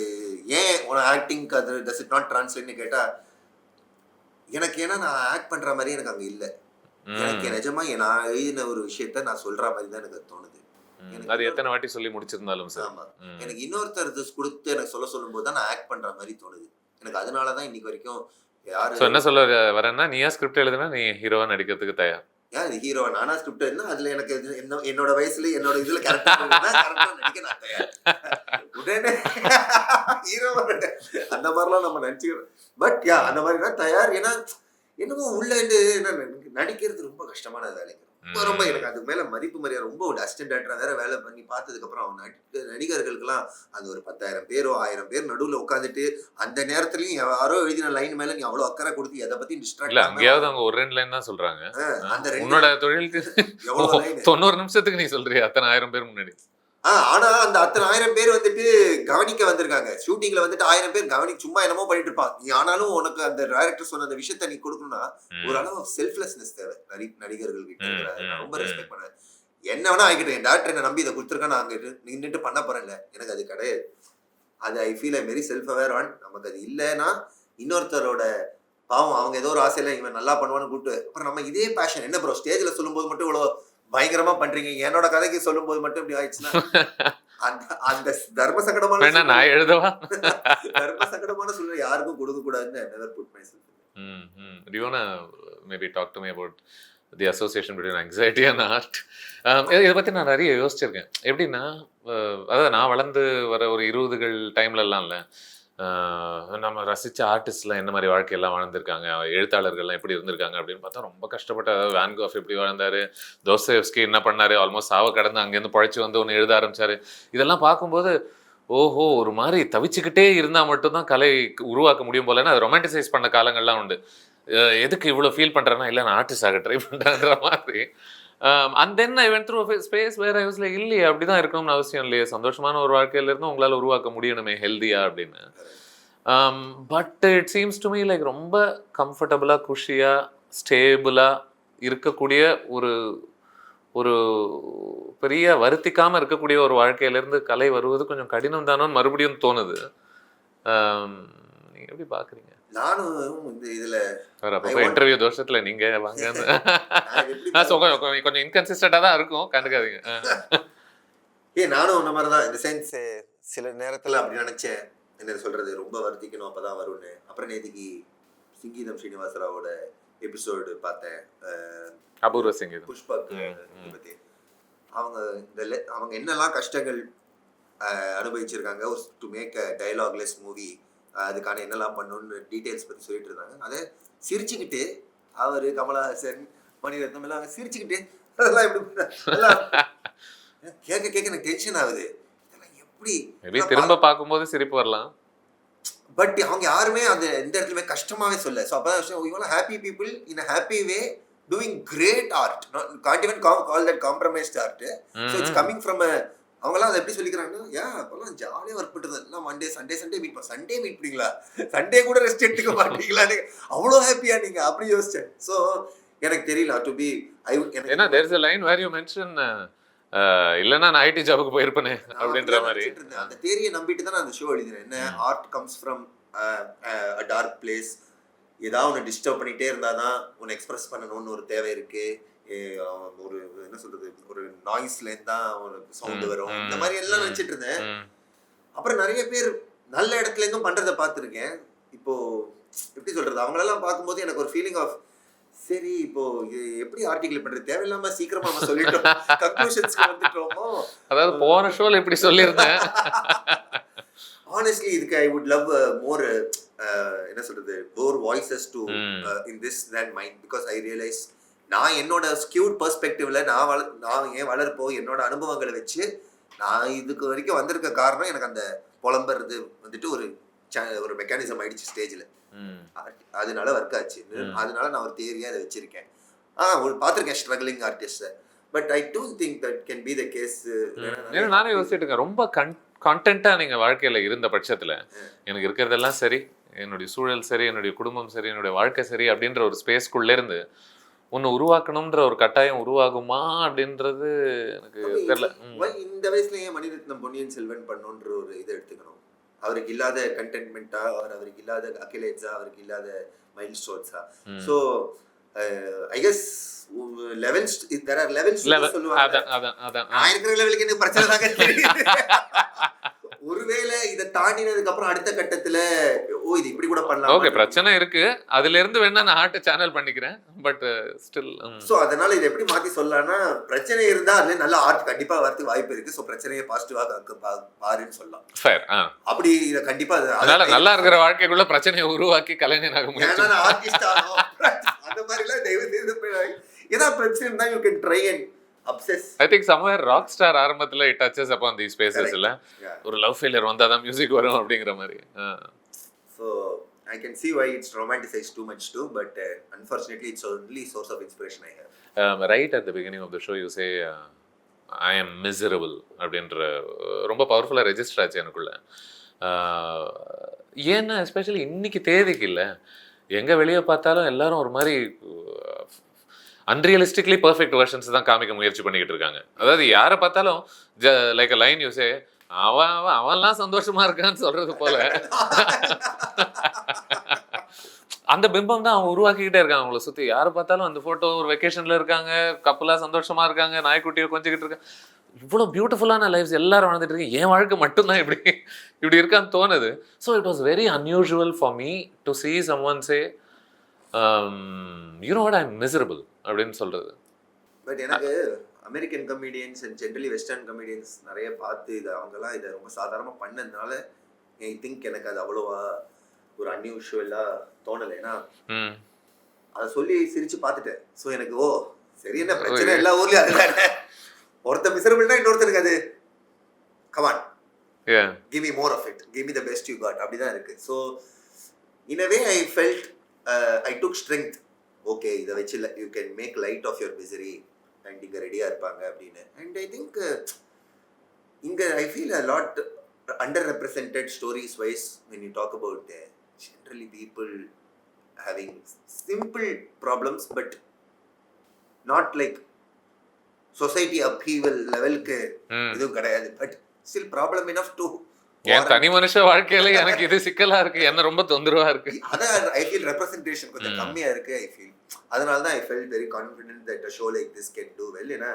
A: ஏன் உன ஆக்டிங்க்கு அது டஸ் இட் நாட் டிரான்ஸ்லேட்னு கேட்டா, எனக்கு ஏன்னா நான் ஆக்ட் பண்ற மாதிரி எனக்கு அங்க இல்லை. எனக்கு நிஜமா நான் எழுதின ஒரு விஷயத்த நான் சொல்ற மாதிரி தான் எனக்கு தோணுது.
B: அது எத்தனை வாட்டி சொல்லி முடிச்சிருந்தாலும் சார்.
A: ஆமா, எனக்கு இன்னொருத்தர் கொடுத்து எனக்கு சொல்லும் போது தான் நான் ஆக்ட் பண்ற மாதிரி தோணுது. எனக்கு அதனாலதான் இன்னைக்கு வரைக்கும் யாரு
B: என்ன சொல்ல வரேன்னா, நீயா ஸ்கிரிப்ட் எழுதுனா நீ ஹீரோவா நடிக்கிறதுக்கு தயார்.
A: ஏன் ஹீரோ நானா ஸ்கிரிப்ட் எழுதுனா அதுல எனக்கு என்னோட வயசுல என்னோட இதுல கரெக்டா நடிக்க நான் தயார். உடனே ஹீரோ அந்த மாதிரிலாம் நம்ம நினைச்சுக்கிறோம். பட் யா அந்த மாதிரி தான் தயார். ஏன்னா என்னமோ உள்ள நடிக்கிறது ரொம்ப கஷ்டமான வேலைங்க. ரொம்ப எனக்கு அதுக்கு மேல மதிப்பு மரியாதை ரொம்ப ஒரு அசிஸ்டன்ட் டைரக்டரா வேற வேலை பண்ணி பார்த்ததுக்கு அப்புறம் அவங்க நடிகர்களுக்கெல்லாம் அந்த ஒரு 10,000 பேரோ 1000 பேர் நடுவுல உட்காந்துட்டு அந்த நேரத்துலயும் யாரோ எழுதின லைன் மேல நீ அவ்வளவு அக்கறை கொடுத்து எதை பத்தி டிஸ்ட்ராக்ட்
B: இல்ல. அங்கேயாவது அவங்க ஒரு 2 லைன் தான் சொல்றாங்க. அந்த உன்னோட தொழிலுக்கு 90 நிமிஷத்துக்கு நீ சொல்றியா அத்தனை 1000 பேர் முன்னாடி?
A: ஆனா அந்த அத்தனை 1000 பேர் வந்துட்டு கவனிக்க வந்திருக்காங்க. ஷூட்டிங்ல வந்துட்டு 1000 பேர் கவனிக்க சும்மா என்னமோ பண்ணிட்டு இருப்பான். நீ ஆனாலும் உனக்கு அந்த டைரக்டர் சொன்ன அந்த விஷயத்த நீ கொடுக்கணும்னா ஒரு அளவு செல்ஃப்லெஸ்னஸ் தேவை நடிகர்கள் கிட்ட. நான் ரொம்ப ரெஸ்பெக்ட் பண்ணேன். என்ன வேணா ஆகிட்டேன், என் டாக்டர் என்ன நம்பி இதை கொடுத்துருக்கேன், நான் அங்க நின்றுட்டு பண்ண போறேன்ல, எனக்கு அது கிடையாது. அது I feel I very self aware on. நமக்கு அது இல்லைன்னா இன்னொருத்தரோட பாவம் அவங்க ஏதோ ஒரு ஆசையில இவன் நல்லா பண்ணுவான்னு கூப்பிட்டு அப்புறம் நம்ம இதே பேஷன் என்ன ப்ரோ ஸ்டேஜ்ல சொல்லும் போது மட்டும் இவ்வளவு பயங்கரமா பண்றீங்க, என்னோட கதைக்கு சொல்லும் போது மட்டும் இப்படி ஆயிடுச்சுன்னா அந்த தர்ம சங்கடமான
B: நான் எழுதவா
A: தர்ம சங்கடமான சூழ்நிலை யாருக்கும் கொடுக்க கூடாதுன்னு never put myself.
B: Do you wanna maybe talk to me about the association between anxiety and art? இதை பத்தி நான் நிறைய யோசிச்சிருக்கேன். எப்படின்னா அதாவது நான் வளர்ந்து வர ஒரு 20கள் டைம்லலாம்ல நம்ம ரசித்த ஆர்டிஸ்ட்லாம் என்ன மாதிரி வாழ்க்கையெல்லாம் வாழ்ந்திருக்காங்க, எழுத்தாளர்கள்லாம் எப்படி இருந்திருக்காங்க அப்படின்னு பார்த்தா ரொம்ப கஷ்டப்பட்டு, அதாவது வேன் கோஃப் எப்படி வாழ்ந்தார், தோஸ்தோயெவ்ஸ்கி என்ன பண்ணார், ஆல்மோஸ்ட் சாவை கடந்து அங்கேருந்து பழைச்சி வந்து ஒன்று எழுத ஆரம்பித்தார். இதெல்லாம் பார்க்கும்போது ஓஹோ ஒரு மாதிரி தவிச்சுக்கிட்டே இருந்தால் மட்டும்தான் கலை உருவாக்க முடியும் போலன்னா அது ரொமான்டிசைஸ் பண்ண காலங்கள்லாம் உண்டு. எதுக்கு இவ்வளோ ஃபீல் பண்ணுறேன்னா இல்லை நான் ஆர்டிஸ்ட் ஆக ட்ரை பண்ணுறேன்ற மாதிரி. And then I went through space where I was like இல்லையே அப்படி தான் இருக்கணும்னு அவசியம் இல்லையே, சந்தோஷமான ஒரு வாழ்க்கையிலேருந்து உங்களால் உருவாக்க முடியணுமே ஹெல்த்தியாக அப்படின்னு. But it seems to me like ரொம்ப கம்ஃபர்டபுளாக குஷியாக ஸ்டேபிளாக இருக்கக்கூடிய ஒரு ஒரு பெரிய வருத்திக்காமல் இருக்கக்கூடிய ஒரு வாழ்க்கையிலேருந்து கலை வருவது கொஞ்சம் கடினம் தானோன்னு மறுபடியும் தோணுது. நீங்கள் எப்படி பார்க்குறீங்க?
A: நானும் இந்த இதுல
B: இன்டர்வியூ தோஷத்துல நீங்க வாங்க கொஞ்சம் இன்கன்சிஸ்டண்டா தான் இருக்கும், கண்டுக்காதீங்க.
A: நானும் இந்த மாதிரிதான் இந்த சென்ஸ் சில நேரத்துல அப்படி நினைச்சேன், என்ன சொல்றது ரொம்ப வருத்திக்கணும் அப்பதான் வரும்னு. அப்புறம் நேற்றுக்கு சிங்கீதம் ஸ்ரீனிவாசராவோட எபிசோடு பார்த்தேன்,
B: அபூர்வ சிங்கீதம்
A: புஷ்பாக்கு பத்தி. அவங்க என்னெல்லாம் கஷ்டங்கள் அனுபவிச்சிருக்காங்க டு மேக் அ டயலாக்லெஸ் மூவி, அதுக்கான என்னெல்லாம் பண்ணணும்னு டீட்டெயில்ஸ் பற்றி சொல்லிட்டு இருந்தாங்க. அதை சிரிச்சுக்கிட்டு அவர் கமலஹாசன் மணிரத்னம் எல்லாம் சிரிச்சுக்கிட்டு அதெல்லாம் எப்படி கேட்க எனக்கு டென்ஷன் ஆகுது. இதெல்லாம் எப்படி
B: திரும்ப பார்க்கும்போது சிரிப்பு வரலாம்.
A: பட் அவங்க யாருமே அந்த எந்த இடத்துலயுமே கஷ்டமாவே சொல்ல. ஸோ அப்பதான் இவங்க happy people in a happy way doing great art, can't even call that compromised art. So it's coming from அவங்களாம் அதை எப்படி சொல்லிக்கிறாங்கன்னா, அப்பெல்லாம் ஜாலியாக ஒர்க் பண்ணுறது எல்லாம் மண்டே சண்டே மீட் பண்ண. சண்டே மீட் பண்ணீங்களா, சண்டே கூட ரெஸ்ட் எடுத்துக்க மாட்டீங்களான்னு அவ்வளோ ஹாப்பியா நீங்க அப்படி யோசிச்சேன். ஸோ எனக்கு தெரியல டு பி
B: ஏன்னா there is a line where you mention இல்லைன்னா நான் ஐடி ஜாபுக்கு போயிருப்பேனே அப்படின்ற மாதிரி
A: அந்த தேரியை நம்பிட்டு தான் நான் அந்த ஷோ எழுதினேன். என்ன art comes from a dark place, ஏதாவது ஒன்று டிஸ்டர்ப் பண்ணிகிட்டே இருந்தால் தான் ஒன்று எக்ஸ்பிரஸ் பண்ணணும்னு ஒரு தேவை இருக்குது. ஒரு என்ன சொல்றது ஒரு நாய்ஸ்லேருந்து தான் ஒரு சவுண்டு வரும், இந்த மாதிரி எல்லாம் நினச்சிட்டு இருந்தேன். அப்புறம் நிறைய பேர் நல்ல இடத்துல இருந்தும் பண்றதை பார்த்துருக்கேன். இப்போ எப்படி சொல்றது, அவங்களெல்லாம் பார்க்கும்போது எனக்கு ஒரு ஃபீலிங் ஆஃப் சரி இப்போ எப்படி ஆர்டிகல் பண்றது, தேவையில்லாம சீக்கிரமா நம்ம சொல்லிட்டோம், கன்க்ளூஷன்ஸ்க்கு வந்துட்டோமோ.
B: அதாவது போன ஷோல இப்படி சொல்லியிருந்தேன்.
A: Honestly, இதுக்கு I would love more என்ன சொல்றது more voices to in this than mine, because I realize நான் என்னோட ஸ்கியூட் பெர்ஸ்பெக்டிவ்ல நான் ஏன் வளர்ப்போ என்னோட அனுபவங்களை வச்சு நான் இதுக்கு வரைக்கும் வந்திருக்க காரணம் எனக்கு அந்த புலம்புறது வந்துட்டு ஒரு மெக்கானிசம் ஆயிடுச்சு ஸ்டேஜில். அதனால ஒர்க் ஆச்சு. அதனால நான் ஒரு தியரியா அதை வச்சிருக்கேன். பார்த்துருக்கேன் struggling artist. But I don't think that can be the case.
B: நானே யோசிச்சுட்டு இருக்கேன், ரொம்ப கான்டென்ட்டா நீங்க வாழ்க்கையில இருந்த பட்சத்துல எனக்கு இருக்கிறதெல்லாம் சரி, என்னுடைய சூழல் சரி, என்னுடைய குடும்பம் சரி, என்னுடைய வாழ்க்கை சரி அப்படின்ற ஒரு ஸ்பேஸ்க்குள்ள இருந்து ஒன்னு உருவாக்கணும்ன்ற ஒரு கட்டாயம் உருவாகுமா அப்படின்றது எனக்கு தெரியல.
A: இந்த வயசுலயே மணிரத்னம் பொன்னியின் செல்வன் பண்ணுன்ற ஒரு இதை எடுத்துக்கணும். அவருக்கு இல்லாத கண்டென்ட்மெண்ட்டா, அவருக்கு இல்லாத அகிலேட்ஸா, அவருக்கு இல்லாத மைல் ஸ்டோன்ஸா. So I guess levels there are levels சொல்லுவாங்க. நான் இருக்கிற லெவலுக்கு என்ன பிரச்சனை தாங்க தெரியுது. ஒருவேளை இதை தாண்டினதுக்கு அப்புறம் அடுத்த கட்டத்துல இது இப்படி கூட பண்ணலாம்.
B: ஓகே, பிரச்சனை இருக்கு, அதுல இருந்து வேணா நான் ஆர்ட் சேனல் பண்ணிக்கிறேன். பட் ஸ்டில்
A: சோ அதனால இதை எப்படி மாத்தி சொல்லலாம்னா, பிரச்சனை இருந்தா அதுல நல்ல ஆர்ட் கண்டிப்பா வரதுக்கு வாய்ப்பு இருக்கு. சோ பிரச்சனையை பாசிட்டிவா பாருன்னு சொல்லலாம்.
B: ஃபேர்.
A: அப்படி இதை கண்டிப்பா
B: அதனால நல்லா இருக்கிற வாழ்க்கைக்குள்ள பிரச்சனையை உருவாக்கி கலைஞனாக முயற்சி
A: ஆர்டிஸ்ட் ஆகணும் அந்த மாதிரி எல்லாம் தயவு செய்து ஏதாவது பிரச்சனை இருந்தா you can try and obsess.
B: I think somewhere rockstar ஆரம்பத்துல it touches upon these spaces இல்ல. ஒரு love failure வந்தாதான் மியூசிக் வரும் அப்படிங்கிற மாதிரி.
A: So I can see why it's romanticized too much too, but unfortunately it's only source of inspiration I have.
B: Right at the beginning of the show you say I am miserable அப்படின்ற ரொம்ப பவர்ஃபுல்லா register ஆச்சு எனக்குள்ள. ஏன்னா especially இன்னைக்கு தேதிக்கு இல்லை, எங்க வெளியே பார்த்தாலும் எல்லாரும் ஒரு மாதிரி அன்ரியலிஸ்டிக்லி பர்ஃபெக்ட் வெர்ஷன்ஸ் தான் காமிக்க முயற்சி பண்ணிக்கிட்டு இருக்காங்க. அதாவது யாரை பார்த்தாலும் லைக் அ லைன் யூஸே அவன்லாம் சந்தோஷமா இருக்கான்னு சொல்றது போல அந்த பிம்பம் தான் அவங்க உருவாக்கிக்கிட்டே இருக்காங்க. அவங்கள சுற்றி யாரை பார்த்தாலும் அந்த ஃபோட்டோ ஒரு வெக்கேஷனில் இருக்காங்க, கப்பலாக சந்தோஷமா இருக்காங்க, நாய்க்குட்டியை கொஞ்சிக்கிட்டு இருக்காங்க, இவ்வளோ பியூட்டிஃபுல்லான லைஃப்ஸ் எல்லாரும் வாழ்ந்துட்டு இருக்கேன், என் வாழ்க்கை மட்டும்தான் இப்படி இருக்கான்னு தோணுது. So it was very unusual for me to see someone say you know what, I'm miserable அப்படின்னு சொல்றது.
A: பட் எனக்கு American comedians and generally western comedians நிறைய பார்த்து அவங்கெல்லாம் இதை ரொம்ப சாதாரணமாக பண்ணதுனால ஐ திங்க் எனக்கு அது அவ்வளோவா ஒரு அன்யூஷுவலாக தோணலை. ஏன்னா அதை சொல்லி சிரிச்சு பார்த்துட்டேன். ஸோ எனக்கு சரி என்ன பிரச்சனை எல்லா ஊர்லேயும் அதுதானே, ஒருத்தர் மிசரபிள்னா இன்னொருத்தருக்கு அது come on give me more of it, give me the best you got, அப்படிதான் இருக்கு. So in a way I felt I took strength. Okay, இதை வச்சு you can make light of your misery and இங்கே ரெடியாக இருப்பாங்க அப்படின்னு. அண்ட் ஐ திங்க் இங்கே I feel a lot underrepresented stories wise when you talk about generally people having simple problems but not like society upheaval லெவலுக்கு எதுவும் கிடையாது. But still problem enough to
B: என் தனி மனுஷ வாழ்க்கையில எனக்கு இது சிக்கலா இருக்கு, என்ன ரொம்ப தொந்தரவா இருக்கு.
A: அதான் ஐ ஃபீல் ரெப்ரசன்டேஷன் கொஞ்சம் கம்மியா இருக்கு ஐ ஃபீல். அதனால தான் I felt very confident that a show like this can do well. ஏன்னா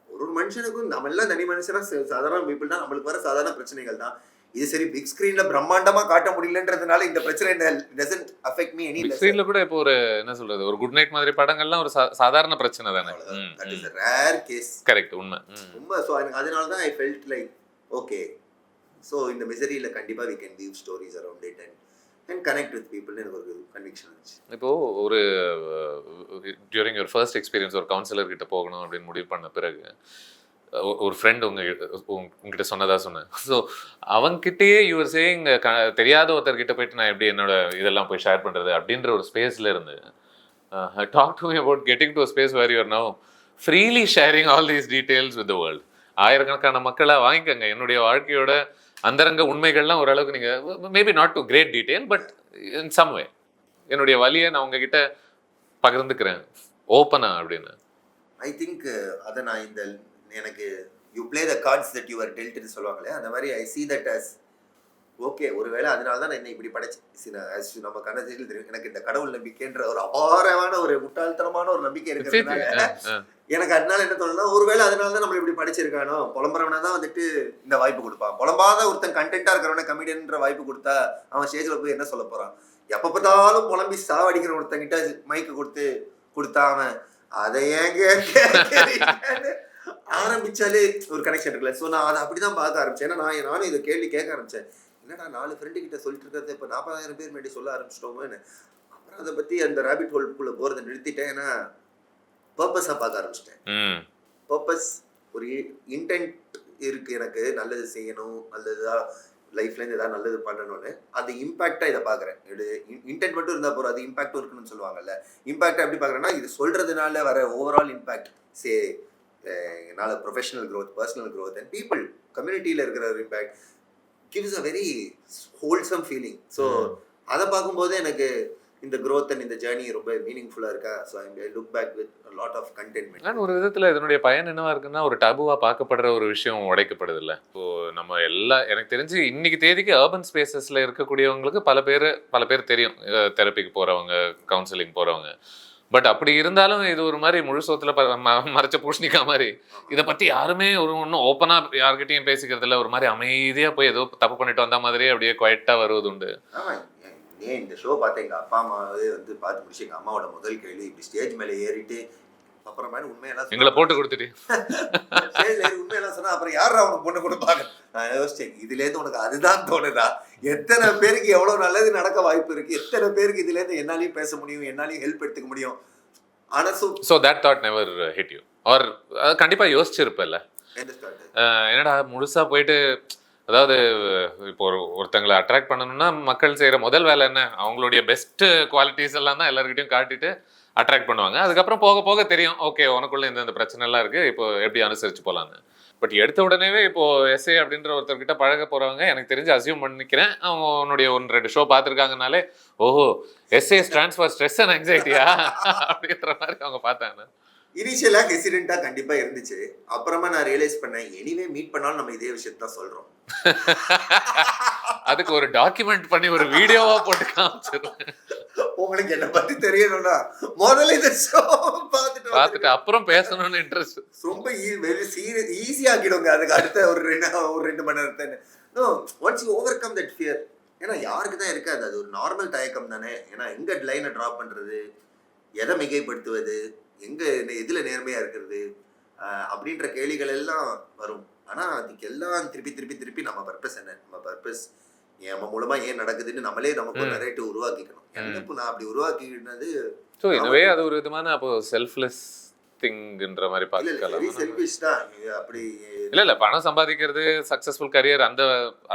A: ஒரு மனுஷனுக்கும் நம்ம எல்லாம் தனி மனுஷனா சாதாரண பீப்புள் தான், நம்மளுக்கு வர சாதாரண பிரச்சனைகள் தான். இது சரி பிக் ஸ்கிரீன்ல பிரம்மாண்டமா காட்ட முடியலன்றதுனால இந்த பிரச்சனை doesn't affect me any less.
B: Big ஸ்கிரீன்ல கூட இப்போ ஒரு என்ன சொல்றது, ஒரு குட் நைட் மாதிரி படங்கள்லாம் ஒரு சாதாரண பிரச்சனை தானே.
A: that is a rare case.
B: Correct, உண்மை.
A: சோ அதனால தான் I felt like okay, so இந்த மிசரியில் கண்டிப்பாக we can weave stories around it and connect with people ன்னு எனக்கு ஒரு கன்விக்ஷன் இருந்துச்சு.
B: இப்போது ஒரு டியூரிங் யுவர் ஃபர்ஸ்ட் எக்ஸ்பீரியன்ஸ் ஒரு கவுன்சிலர் கிட்ட போகணும் அப்படின்னு முடிவு பண்ண பிறகு ஒரு ஃப்ரெண்ட் உங்ககிட்ட சொன்னேன். ஸோ அவங்ககிட்டயே யுவர் சேயிங் தெரியாத ஒருத்தர்கிட்ட போயிட்டு நான் எப்படி என்னோட இதெல்லாம் போய் ஷேர் பண்ணுறது அப்படின்ற ஒரு ஸ்பேஸில் இருந்து talk to me about getting to a space where you're now freely sharing all these details with the world. ஆயிரக்கணக்கான மக்களாக வாங்கிக்கோங்க, என்னுடைய வாழ்க்கையோட அந்தரங்க உண்மைகள்லாம் ஓரளவுக்கு நீங்கள் maybe not to great detail but in some way என்னுடைய வழியை நான் உங்ககிட்ட பகிர்ந்துக்கிறேன் ஓப்பனா அப்படின்னு.
A: ஐ திங்க் அதை நான் எனக்கு you play the cards that you are டெல்ட்னு சொல்லுவாங்களே, அந்த மாதிரி I see that as okay. ஒருவேளை அதனால தான் நான் என்ன இப்படி படைச்சு நம்ம கண்ணத்தில் தெரியும் எனக்கு இந்த கடவுள் நம்பிக்கைன்ற ஒரு அபாரமான ஒரு முட்டாள்தனமான ஒரு நம்பிக்கை இருக்கிறதுனால எனக்கு அதனால என்ன தோணுன்னா ஒருவேளை அதனால தான் நம்மள இப்படி படிச்சிருக்கானோ, புலம்புறவனை தான் வந்துட்டு இந்த வாய்ப்பு கொடுப்பான். புலம்பாத ஒருத்தன் கண்டென்ட்டா இருக்கிறவன கமெடியன்ற வாய்ப்பு கொடுத்தா அவன் ஸ்டேஜ்ல போய் என்ன சொல்ல போறான்? எப்ப பார்த்தாலும் புலம்பி சாவடிக்கிற ஒருத்தங்கிட்ட மைக்கு கொடுத்தா அவன் அதை ஏங்க ஆரம்பிச்சாலே ஒரு கனெக்ஷன் இருக்குல்ல. ஸோ நான் அதை அப்படிதான் பார்க்க ஆரம்பிச்சேன். ஏன்னா நானும் இதை கேள்வி கேட்க ஆரம்பிச்சேன், என்னடா 4 ஃப்ரெண்டு கிட்ட சொல்லிட்டு இருக்கிறது இப்போ 40,000 பேர் முன்னாடி சொல்ல ஆரம்பிச்சிட்டோமோன்னு. அப்புறம் அதை பத்தி அந்த ரேபிட் ஹோல்குள்ள போறதை நிறுத்திட்டேன். ஏன்னா பர்பஸாக பார்க்க ஆரம்பிச்சிட்டேன்.
B: ம்
A: பர்பஸ் ஒரு இன்டென்ட் இருக்குது, எனக்கு நல்லது செய்யணும், நல்லதாக லைஃப்லேருந்து ஏதாவது நல்லது பண்ணணும்னு. அது இம்பேக்டாக இதை பார்க்குறேன். இது இன்டென்ட் மட்டும் இருந்தால் போகிற, அது இம்பாக்டும் இருக்குன்னு சொல்லுவாங்கல்ல. இம்பாக்ட் எப்படி பார்க்குறேன்னா, இது சொல்கிறதுனால வர ஓவரால் இம்பேக்ட், சே என்னால் professional growth, personal growth and people கம்யூனிட்டியில் இருக்கிற ஒரு impact gives a very wholesome feeling. So அதை பார்க்கும்போது எனக்கு இந்த growth and இந்த ஜேர்னி ரொம்ப மீனிங்ஃபுல்லாக இருக்கா. So I look back with lot of contentment.
B: ஆனால் ஒரு விதத்தில் இதனுடைய பயன் என்னவா இருக்குன்னா, ஒரு டபுவாக பார்க்கப்படுற ஒரு விஷயம் உடைக்கப்படுது இல்லை. இப்போ நம்ம எனக்கு தெரிஞ்சு இன்னைக்கு தேதிக்கு அர்பன் ஸ்பேசஸில் இருக்கக்கூடியவங்களுக்கு பல பேர் தெரியும், தெரப்பிக்கு போகிறவங்க, கவுன்சிலிங் போகிறவங்க. பட் அப்படி இருந்தாலும் இது ஒரு மாதிரி முழு சோத்தில் மறைச்ச பூஷணிக்கா மாதிரி. இதை பற்றி யாருமே ஒன்றும் ஓப்பனாக யார்கிட்டையும் பேசிக்கிறது இல்லை. ஒரு மாதிரி அமைதியாக போய் ஏதோ தப்பு பண்ணிட்டு வந்த மாதிரியே அப்படியே குவைட்டாக வருவது உண்டு.
A: ஆமாம், ஏன் இந்த ஷோ பார்த்தேன், எங்கள் அப்பா அம்மாவே வந்து பார்த்து முடிச்சு எங்கள் அம்மாவோட முதல் கேள்வி இப்படி ஸ்டேஜ் மேலே ஏறிட்டு அப்புறமா உண்மையெல்லாம்
B: எங்களை போட்டு கொடுத்துட்டு
A: ஸ்டேஜ்ல ஏறி உண்மையெல்லாம் சொன்னா அப்புறம் யாரா அவனுக்கு பொண்ணு கொடுப்பாங்க. நான் யோசிச்சேன், இதுலேருந்து உனக்கு அதுதான் தோணுதா? எத்தனை பேருக்கு எவ்வளோ நல்லது நடக்க வாய்ப்பு இருக்கு, எத்தனை பேருக்கு இதுலேருந்து என்னாலையும் பேச முடியும், என்னாலையும் ஹெல்ப் எடுத்துக்க முடியும். ஆனால்
B: so that thought never hit you are கண்டிப்பாக யோசிச்சிருப்பேன்ல, என்னடா முழுசாக போயிட்டு. அதாவது இப்போ ஒருத்தங்களை அட்ராக்ட் பண்ணணும்னா மக்கள் செய்கிற முதல் வேலை என்ன, அவங்களுடைய பெஸ்ட் குவாலிட்டிஸ் எல்லாம் தான் எல்லாருக்கிட்டையும் காட்டிட்டு அட்ராக்ட் பண்ணுவாங்க. அதுக்கப்புறம் போக போக தெரியும், ஓகே உனக்குள்ள இந்த பிரச்சனை எல்லாம் இருக்குது, இப்போ எப்படி அனுசரித்து போகலான்னு. பட் எடுத்த உடனேவே இப்போது எஸ்ஏ அப்படின்ற ஒருத்தர்கிட்ட பழக போகிறவங்க எனக்கு தெரிஞ்சு அசியூம் பண்ணிக்கிறேன், அவங்க உன்னுடைய 1-2 ஷோ பார்த்துருக்காங்கனாலே ஓஹோ S A stands for stress and ஆங்ஸைட்டியா அப்படின்ற மாதிரி அவங்க பார்த்தாங்க.
A: இனிஷியலாக ஹெசிடென்ட்டாக கண்டிப்பாக இருந்துச்சு. அப்புறமா நான் ரியலைஸ் பண்ணேன், எனிவே மீட் பண்ணாலும் நம்ம இதே விஷயத்த தான் சொல்கிறோம்.
B: அதுக்கு ஒரு டாக்குமெண்ட் பண்ணி ஒரு வீடியோவா போட்டு காமிச்சிருவேன்.
A: உங்களுக்கு என்ன பத்தி தெரியணும்னா முதல்ல இந்த ஷோ பார்த்துட்டு
B: அப்புறம் பேசணும்னு இன்ட்ரெஸ்ட்
A: ரொம்ப ஈஸியா ஆக்கிடுங்க. அதுக்கு அடுத்த ஒரு 2 மணி நேரத்தை once you over come that fear. ஏன்னா யாருக்கு தான் இருக்காது, அது ஒரு நார்மல் தயக்கம் தானே. ஏன்னா எங்க லைனை ட்ராப் பண்றது, எதை மிகைப்படுத்துவது, எங்க எதுல நேர்மையா இருக்கிறது அப்படின்ற கேள்விகள் எல்லாம் வரும். ஆனா அதுக்கு எல்லாம் திருப்பி நம்ம பர்பஸ் என்ன, நம்ம பர்பஸ் நம்ம மூலமா ஏன் நடக்குதுன்னு நம்மளே நமக்கு ஒரு நரேட்டிவ் உருவாக்கிக்கணும். எனக்கு நான் அப்படி உருவாக்கினது.
B: ஸோ இதுவே அது ஒரு விதமான அப்போ செல்ஃப்லெஸ் திங்ன்ற மாதிரி பார்க்கலாம்.
A: செல்ஃபிஷ் தான் அப்படி
B: இல்ல பணம் சம்பாதிக்கிறது, சக்சஸ்ஃபுல் கரியர்,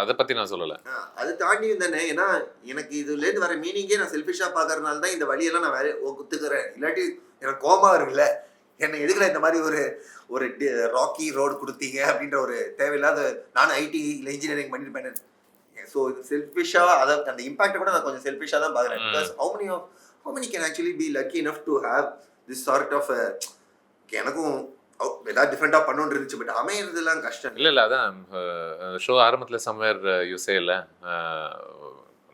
B: அதை பத்தி நான் சொல்லல.
A: அது தாண்டியும் தானே. ஏன்னா எனக்கு இதுல இருந்து வர மீனிங்கே நான் செல்ஃபிஷா பாக்குறதுனால தான் இந்த வழியெல்லாம் நான் ஒத்துக்கிறேன். இல்லாட்டி எனக்கு கோபமா இருக்குல்ல, என்ன எதுக்குல இந்த மாதிரி ஒரு ராக்கி ரோடு கொடுத்தீங்க அப்படின்ற ஒரு தேவையில்லாத. நானும் ஐடி இல்லை இன்ஜினியரிங் பண்ணிருப்பேன். ஸோ இது செல்ஃபிஷா அதை அந்த இம்பாக்டை கூட நான் கொஞ்சம் செல்ஃபிஷா தான் பாக்குறேன். Because how many can actually be lucky enough to have this sort of எனக்கும் ஏதாவது டிஃப்ரெண்டா பண்ணணும்னு இருந்துச்சு. பட் அமையறதுலாம் கஷ்டம்.
B: இல்ல அதான் ஷோ ஆரம்பத்துல சம்வேர் யூ சே இல்ல,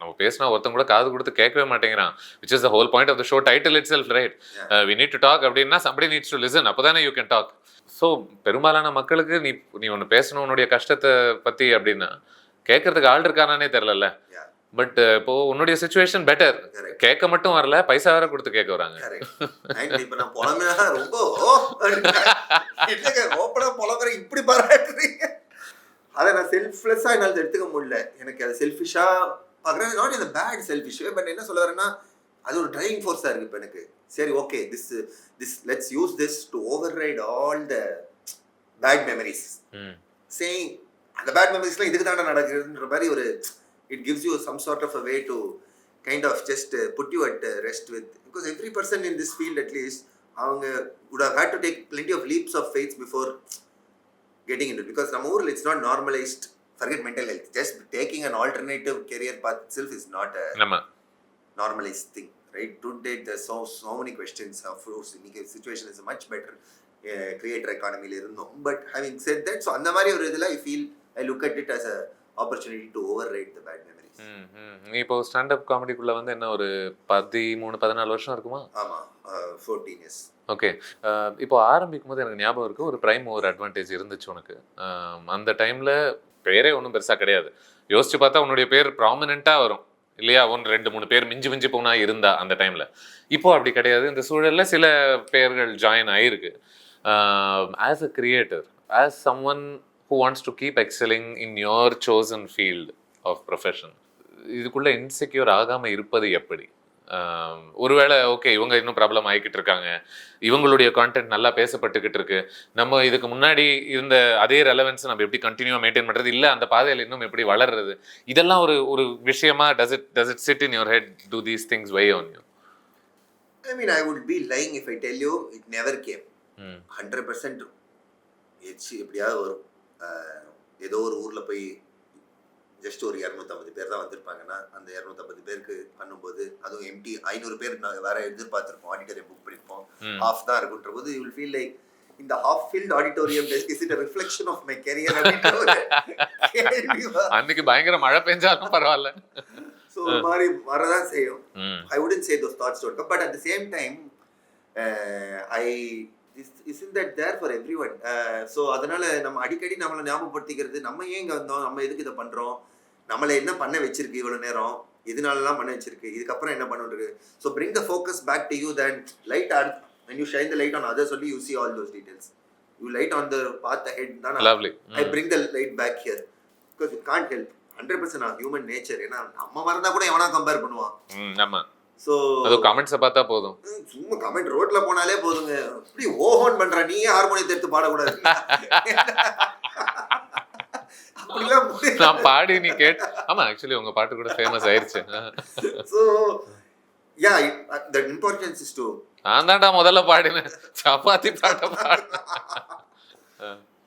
B: நம்ம பேசினா ஒருத்தங்க கூட காது கொடுத்து கேட்கவே மாட்டேங்கிறான், which is the whole point of the show title itself, right? We need to talk அப்படின்னா somebody needs to listen, அப்போதானே you can talk. So பெரும்பாலான மக்களுக்கு நீ ஒன்று பேசணும் உன்னுடைய கஷ்டத்தை பற்றி அப்படின்னா கேட்கறதுக்கு ஆள் இருக்கானே தெரிலல்ல. பட் இப்போ உன்னுடைய சிச்சுவேஷன் பெட்டர், கேட்க மட்டும் வரல, பைசா வேற கொடுத்து கேட்க வராங்க.
A: இப்படி பாராட்டுறீங்க, அதை நான் செல்ஃப்லெஸ்ஸா என்னால் எடுத்துக்க முடியல. எனக்கு அது செல்ஃபிஷா பார்க்குறேன், நாட் இந்த பேட் செல்ஃபிஷ். பட் என்ன சொல்ல வரேன்னா அது ஒரு டிரைவிங் ஃபோர்ஸாக இருக்குது இப்போ எனக்கு. சரி okay, this let's use this to override all the bad memories. Saying அந்த பேட் மெமரிஸ்லாம் இதுக்கு தானே நடக்குதுன்ற மாதிரி ஒரு it gives you some sort of a way to kind of just put you at rest with, because every person in this field at least அவங்க would have had to take plenty of leaps of faith before getting into it. Because நம்ம ஊரில் it's not normalized. Forget mental health, just taking an alternative career path itself is not a normalized thing, right? Today there's so many questions. Of course இன்னைக்கு situation is much better, creator economy இருந்தோம். But having said that, so அந்த மாதிரி ஒரு இதில் I look at it as a opportunity to override the bad memories.
B: இப்போ stand up காமெடிக்குள்ள வந்து என்ன ஒரு 13-14 வருஷம் இருக்குமா?
A: ஆமா, 14 years.
B: ஓகே. இப்போ ஆரம்பிக்கும் போது எனக்கு ஞாபகம் இருக்கு, ஒரு பிரைம் ஒரு அட்வான்டேஜ் இருந்துச்சு உனக்கு. அந்த டைம்ல பேரே ஒன்றும் பெருசா கிடையாது. யோசிச்சு பார்த்தா உன்னுடைய பேர் ப்ராமினெண்டா வரும் இல்லையா, 1-2-3 பேர் மிஞ்சி போனா இருந்தா அந்த டைம்ல. இப்போ அப்படி கிடையாது. இந்த சூழல்ல சில பேர்கள் ஜாயின் ஆயிருக்கு. As a creator, as someone who wants to keep excelling in your chosen field of profession, இதுக்குள்ள இன்செக்யூர் ஆகாம இருப்பது எப்படி? ஒருவேளை ஓகே இவங்க இன்னும் ப்ராப்ளம் ஆகிக்கிட்டு இருக்காங்க, இவங்களுடைய கான்டென்ட் நல்லா பேசப்பட்டுக்கிட்டு இருக்கு, நம்ம இதுக்கு முன்னாடி இருந்த அதே ரெலவென்ஸ் நம்ம எப்படி கண்டினியூவாக மெயின்டைன் பண்ணுறது, இல்லை அந்த பாதையில் இன்னும் எப்படி வளர்றது, இதெல்லாம் ஒரு ஒரு விஷயமா does it sit in your head, do these things weigh on you?
A: I mean, I would be lying if I tell you it never came. 100% எப்படியாவது வரும். ஏதோ ஒரு ஊரில் போய் ஜஸ்ட் ஒரு 250 பேர் தான் வந்திருப்பாங்கன்னா அந்த 250 பேருக்கு பண்ணும்போது அதுவும் எம்டி 500 பேர் நாங்கள் வேற எதிர்பார்த்துருப்போம், ஆடிட்டோரியம் புக் பண்ணியிருப்போம், ஹாஃப் தான் இருக்குன்ற போது யூ வில் ஃபீல் லைக் இந்த half field auditorium is it a reflection of my career
B: அன்னைக்கு பயங்கர மழை பெஞ்சாலும் பரவாயில்ல.
A: ஸோ ஒரு மாதிரி வரதான் செய்யும். I wouldn't say those thoughts don't come, but at the same time isn't that there for everyone? So அதனால நம்ம அடிக்கடி நம்மளை ஞாபகப்படுத்திக்கிறது, நம்ம ஏன் இங்கே வந்தோம், நம்ம எதுக்கு இதை பண்ணுறோம், நம்மளை என்ன பண்ண வச்சிருக்கு இவ்வளோ நேரம், இதனாலலாம் பண்ண வச்சிருக்கு, இதுக்கப்புறம் என்ன பண்ணிருக்கு. So bring the focus back to you, then light are when you shine the light on others only you see all those details. You light on the path ahead.
B: Lovely.
A: I bring the light back here because you can't help 100% of human nature. ஏன்னா நம்ம மறந்தா கூட எவனா compare பண்ணுவான்.
B: ஆமா.
A: So
B: அது கமெண்ட்ஸை பார்த்தா போதும்,
A: சும்மா கமெண்ட் ரோட்ல போனாலே போதுங்க, இப்படி ஓஹோன் பண்ற நீ ஹார்மோனியத்தை எடுத்து பாடக்கூடாது
B: நான் பாடி நீ கேட்டு. ஆமா ஆக்சுவலி உங்க பாட்டு கூட ஃபேமஸ் ஆயிருச்சு.
A: So yeah the importance is to
B: நான் தான்டா முதல்ல பாடினேன் சப்பாத்தி பாட்ட பாடு.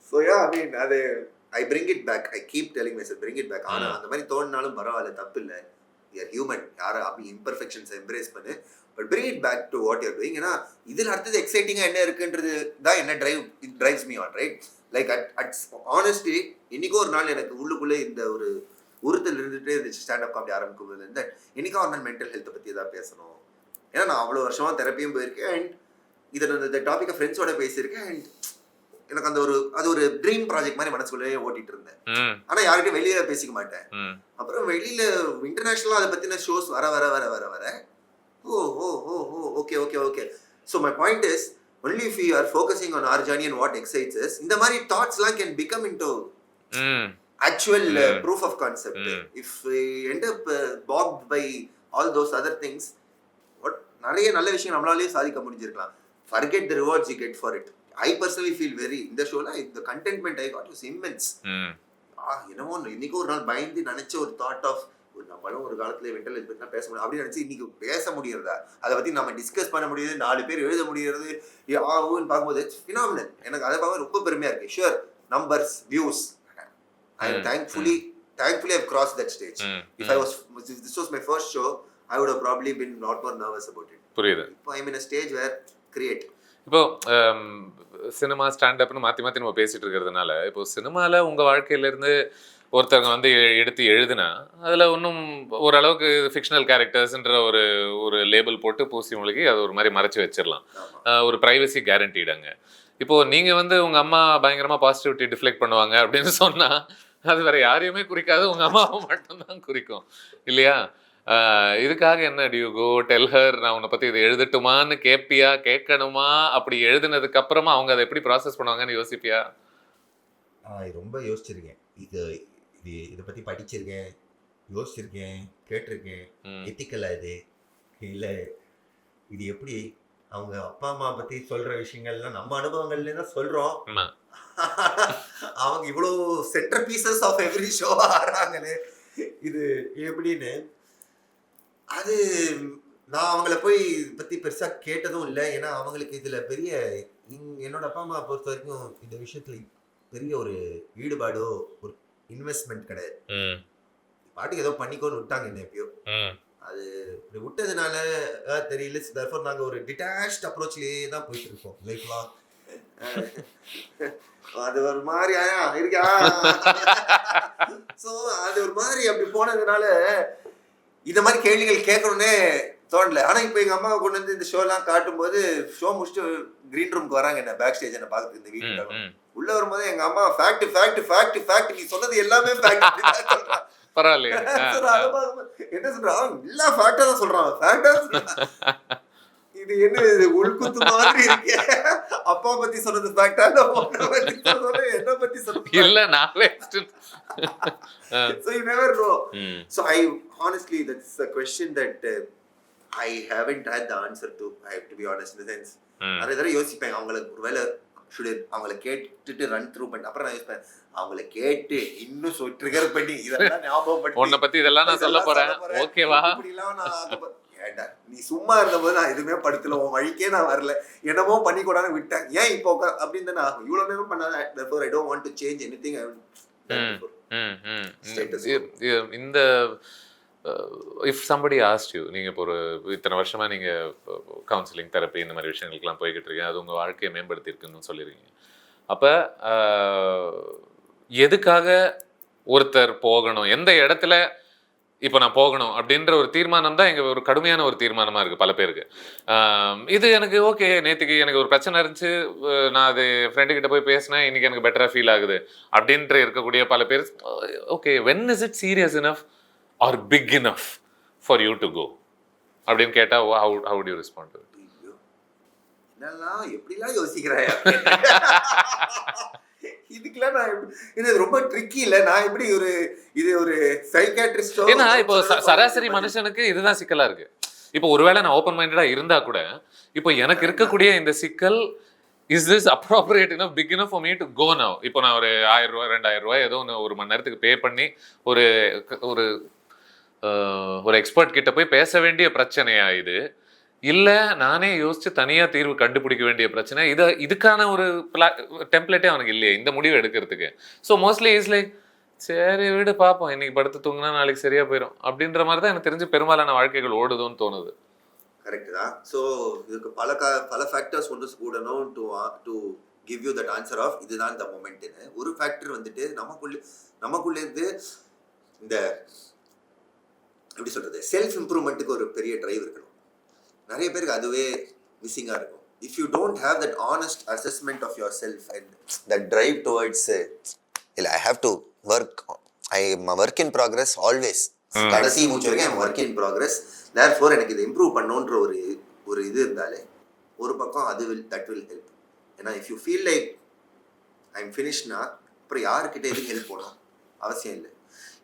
A: ஸோ யா ஐ மீன் அது I bring it back. I keep telling myself bring it back. ஆனா அந்த மாதிரி தோணினாலும் பரவாயில்ல, தப்பு இல்லை, you're human. யார அப்படி இம்பர்ஃபெக்ஷன்ஸ் எம்ப்ரேஸ் பண்ணு, but bring it back to what you're doing. ஏன்னா இதில் அடுத்தது எக்ஸைட்டிங்காக என்ன இருக்குன்றது தான் என்ன drives me on, right? Like honestly இன்னைக்கு ஒரு நாள் எனக்கு உள்ளுக்குள்ளே இந்த ஒரு உறுத்தல் இருந்துகிட்டே இருந்துச்சு ஸ்டாண்டப் காமெடி ஆரம்பிக்கும் போது. இந்த இன்னைக்கா ஒரு நாள் மென்டல் ஹெல்த்தை பற்றி எதாவது பேசணும். ஏன்னா நான் அவ்வளோ வருஷமாக தெரப்பியும் போயிருக்கேன், அண்ட் இதை நான் இந்த டாப்பிக்கை ஃப்ரெண்ட்ஸோட பேசியிருக்கேன், அண்ட் எனக்கு அந்த அது ஒரு ட்ரீம் ப்ராஜெக்ட் மாதிரி மனசுக்குள்ளேயே ஓட்டிட்டு இருந்தேன். ஆனா யார்கிட்டயும் வெளியில பேசிக்க மாட்டேன். அப்புறம் வெளியில இன்டர்நேஷனலா அதை பத்தின ஷோஸ் வர வர வர வர வர ஓ ஓ ஓ ஓ okay okay okay. So my point is only if you are focusing on our journey and what excites us, இந்த மாதிரி thoughts எல்லாம் can become into actual proof of concept. If we end up bogged by all those other things, நிறைய நல்ல விஷயம் நம்மளாலேயே சாதிக்க முடிஞ்சிருக்கலாம். Forget the rewards you get for it. I personally feel very in the show the contentment I got was immense. என்னமோ இன்னைக்கு ஒரு நாள் பயந்து நினைச்ச ஒரு தாட் ஆஃப் நம்மளும் ஒரு காலத்துல மென்டல் ஹெல்த் பத்தி பேச முடியும் அப்படின்னு நினைச்சு இன்னைக்கு பேச முடியறதா, அதை பத்தி நம்ம டிஸ்கஸ் பண்ண முடியுது, 4 பேர் எழுத முடியறது ஆகுன்னு பார்க்கும்போது ஃபினாமினல். எனக்கு அதை பார்க்க ரொம்ப பெருமையா இருக்கு. Sure numbers views I am thankfully I've crossed that stage. If this was my first show I would have probably been a lot more nervous about it.
B: புரியுது.
A: இப்போ I am in a stage where create.
B: இப்போ cinema ஸ்டாண்டப்னு மாற்றி நம்ம பேசிகிட்டு இருக்கிறதுனால இப்போ சினிமாவில் உங்கள் வாழ்க்கையிலேருந்து ஒருத்தவங்க வந்து எடுத்து எழுதுனா அதில் இன்னும் ஓரளவுக்கு ஃபிக்ஷனல் கேரக்டர்ஸ்ன்ற ஒரு லேபிள் போட்டு பூசி உங்களுக்கு அது ஒரு மாதிரி மறைச்சி வச்சிடலாம், ஒரு ப்ரைவசி கேரண்டீடாங்க. இப்போது நீங்கள் வந்து உங்கள் அம்மா பயங்கரமாக பாசிட்டிவிட்டி டிஃப்ளெக்ட் பண்ணுவாங்க அப்படின்னு சொன்னால் அது வேறு யாரையுமே குறிக்காது, உங்கள் அம்மாவை மட்டும்தான் குறிக்கும் இல்லையா? இதுக்காக என்ன டியூ கோ டெல் ஹர் நான் உன்னை பற்றி இதை எழுதட்டுமான்னு கேட்பியா, கேட்கணுமா, அப்படி எழுதுனதுக்கு அப்புறமா அவங்க அதை எப்படி ப்ராசஸ் பண்ணுவாங்கன்னு யோசிப்பியா?
A: ரொம்ப யோசிச்சிருக்கேன், இதை பற்றி படிச்சிருக்கேன், யோசிச்சிருக்கேன், கேட்டிருக்கேன். எத்திக்கலா இது இல்லை, இது எப்படி அவங்க அப்பா அம்மா பற்றி சொல்கிற விஷயங்கள்லாம் நம்ம அனுபவங்கள்ல தான் சொல்கிறோம், அவங்க இவ்வளோ centrepieces of every show ஆடுறாங்களே இது எப்படின்னு. அது நான் அவங்கள போய் பற்றி பெருசாக கேட்டதும் இல்லை. ஏன்னா அவங்களுக்கு இதில் பெரிய என்னோட அப்பா அம்மா பொறுத்த வரைக்கும் இந்த விஷயத்துல பெரிய ஒரு ஈடுபாடோ ஒரு இன்வெஸ்ட்மெண்ட் கிடையாது. பாட்டுக்கு ஏதோ பண்ணிக்கோன்னு விட்டாங்க என்ன எப்பயோ. அது இப்படி விட்டதுனால தெரியல. தர்ஃபோர் நாங்கள் ஒரு டிட்டாச்ட் அப்ரோச்லேயே தான் போயிட்டு இருக்கோம் லைஃப்லாம். அது ஒரு மாதிரி இருக்கா. ஸோ அது ஒரு மாதிரி அப்படி போனதுனால இந்த மாதிரி கேள்விகள் கேட்கணுன்னே தோணல. ஆனால் இப்போ எங்கள் அம்மாவை கொண்டு வந்து இந்த ஷோலாம் காட்டும்போது ஷோ முடிச்சுட்டு க்ரீன் ரூமுக்கு வராங்க என்ன பேக் ஸ்டேஜ் என்ன பார்க்குறது இந்த வீட்டுக்காக. உள்ள வரும்போது எங்கள் அம்மா ஃபேக்ட் ஃபேக்ட் ஃபேக்ட் ஃபேக்ட் நீ சொன்னது எல்லாமே ஃபேக்ட்
B: பரவாயில்லையே
A: என்ன சொல்றான், எல்லா ஃபேக்டா தான் சொல்றான், ஃபேக்டா இது என்ன இது உள்குத்து மாதிரி இருக்கு. அப்பா பத்தி சொன்னது ஃபேக்டா என்ன பத்தி சொன்னது
B: இல்ல நானே.
A: So you never know. So I honestly that's a question that I haven't had the answer to. I have to be honest in the sense. நிறைய தடவை யோசிப்பேன் அவங்களுக்கு ஒருவேளை அவங்கள கேட்டுட்டு ரன் த்ரூ பண்ணி அப்புறம் நான் யோசிப்பேன் அவங்கள கேட்டு இன்னும் ட்ரிகர் பண்ணி இதெல்லாம் ஞாபகப்படுத்தி
B: உன்னை பத்தி இதெல்லாம் நான் சொல்ல போறேன் ஓகேவா
A: இப்படிலாம் நான் ஏண்டா நீ சும்மா இருந்தபோது நான் எதுவுமே படுத்தல உன் வழிக்கே நான் வரல என்னமோ பண்ணி கூடாது விட்டேன் ஏன் இப்போ அப்படின்னு தான் நான் இவ்வளவு நேரம் பண்ணாத therefore I don't want to change anything I
B: இந்த இஃப் சம்படி ஆஸ்ட் யூ நீங்கள் இப்போ ஒரு இத்தனை வருஷமாக நீங்கள் கவுன்சிலிங் தெரப்பி இந்த மாதிரி விஷயங்களுக்குலாம் போய்கிட்டு இருக்கீங்க அது உங்கள் வாழ்க்கையை மேம்படுத்தியிருக்குன்னு சொல்லியிருக்கீங்க அப்போ எதுக்காக ஒருத்தர் போகணும் எந்த இடத்துல இப்போ நான் போகணும் அப்படின்ற ஒரு தீர்மானம் தான் எங்கள் ஒரு கடுமையான ஒரு தீர்மானமாக இருக்குது பல பேருக்கு இது எனக்கு ஓகே நேற்றுக்கு எனக்கு ஒரு பிரச்சனை இருந்துச்சு நான் அது ஃப்ரெண்டுக்கிட்ட போய் பேசினேன் இன்றைக்கி எனக்கு பெட்டராக ஃபீல் ஆகுது அப்படின்ற இருக்கக்கூடிய பல பேர் okay when is it serious enough or big enough for you to go அப்படின்னு கேட்டா how would you respond to it
A: என்னலாம் எப்படிலாம் யோசிக்கிறாயா இதுக்கெல்லாம் நான் இது ரொம்ப ட்ரிக்கி இல்ல நான் எப்படி ஒரு சைக்காட்ரிஸ்டோ
B: ஏன்னா இப்போ சராசரி மனுஷனுக்கு இதுதான் சிக்கலா இருக்கு இப்போ ஒருவேளை நான் ஓப்பன் மைண்டடா இருந்தா கூட இப்போ எனக்கு இருக்கக்கூடிய இந்த சிக்கல் is this appropriate enough big enough for me to go now இப்போ நான் ஒரு 1000 ரூபாய் 2000 ரூபாய் ஏதோ ஒரு மணி நேரத்துக்கு பே பண்ணி ஒரு ஒரு எக்ஸ்பர்ட் கிட்ட போய் பேச வேண்டிய பிரச்சனையா இது இல்லை நானே யோசிச்சு தனியாக தீர்வு கண்டுபிடிக்க வேண்டிய பிரச்சனை இதுக்கான ஒரு டெம்ப்ளேட்டே அவனுக்கு இல்லையே இந்த முடிவு எடுக்கிறதுக்கு ஸோ மோஸ்ட்லி இஸ் லைக் சரி வீடு பார்ப்போம் இன்னைக்கு படுத்து தூங்கினா நாளைக்கு சரியா போயிடும் அப்படின்ற மாதிரி தான் எனக்கு தெரிஞ்சு பெரும்பாலான வாழ்க்கைகள் ஓடுதுன்னு தோணுது
A: கரெக்ட் தான் ஸோ இதுக்கு பல ஃபேக்டர்ஸ் வந்து கூடணும் to give you that answer of இதுதான் இந்த மொமெண்ட்னு ஒரு ஃபேக்டர் வந்துட்டு நமக்குள்ளே இருந்து இந்த எப்படி சொல்றது செல்ஃப் இம்ப்ரூவ்மெண்ட்டுக்கு ஒரு பெரிய டிரைவ் இருக்கணும் நிறைய பேருக்கு அதுவே மிஸ்ஸிங்காக இருக்கும் if you don't have that honest assessment of yourself and that drive towards இல்லை I have to work I am work in progress always கடைசி மூச்சு வரைக்கும் I am work in progress therefore எனக்கு இதை இம்ப்ரூவ் பண்ணணுன்ற ஒரு இது இருந்தாலே ஒரு பக்கம் தட் வில் ஹெல்ப் ஏன்னா if you feel like I am ஃபினிஷ்னா அப்புறம் யாருக்கிட்ட எதுக்கு ஹெல்ப் போகணும் அவசியம் இல்லை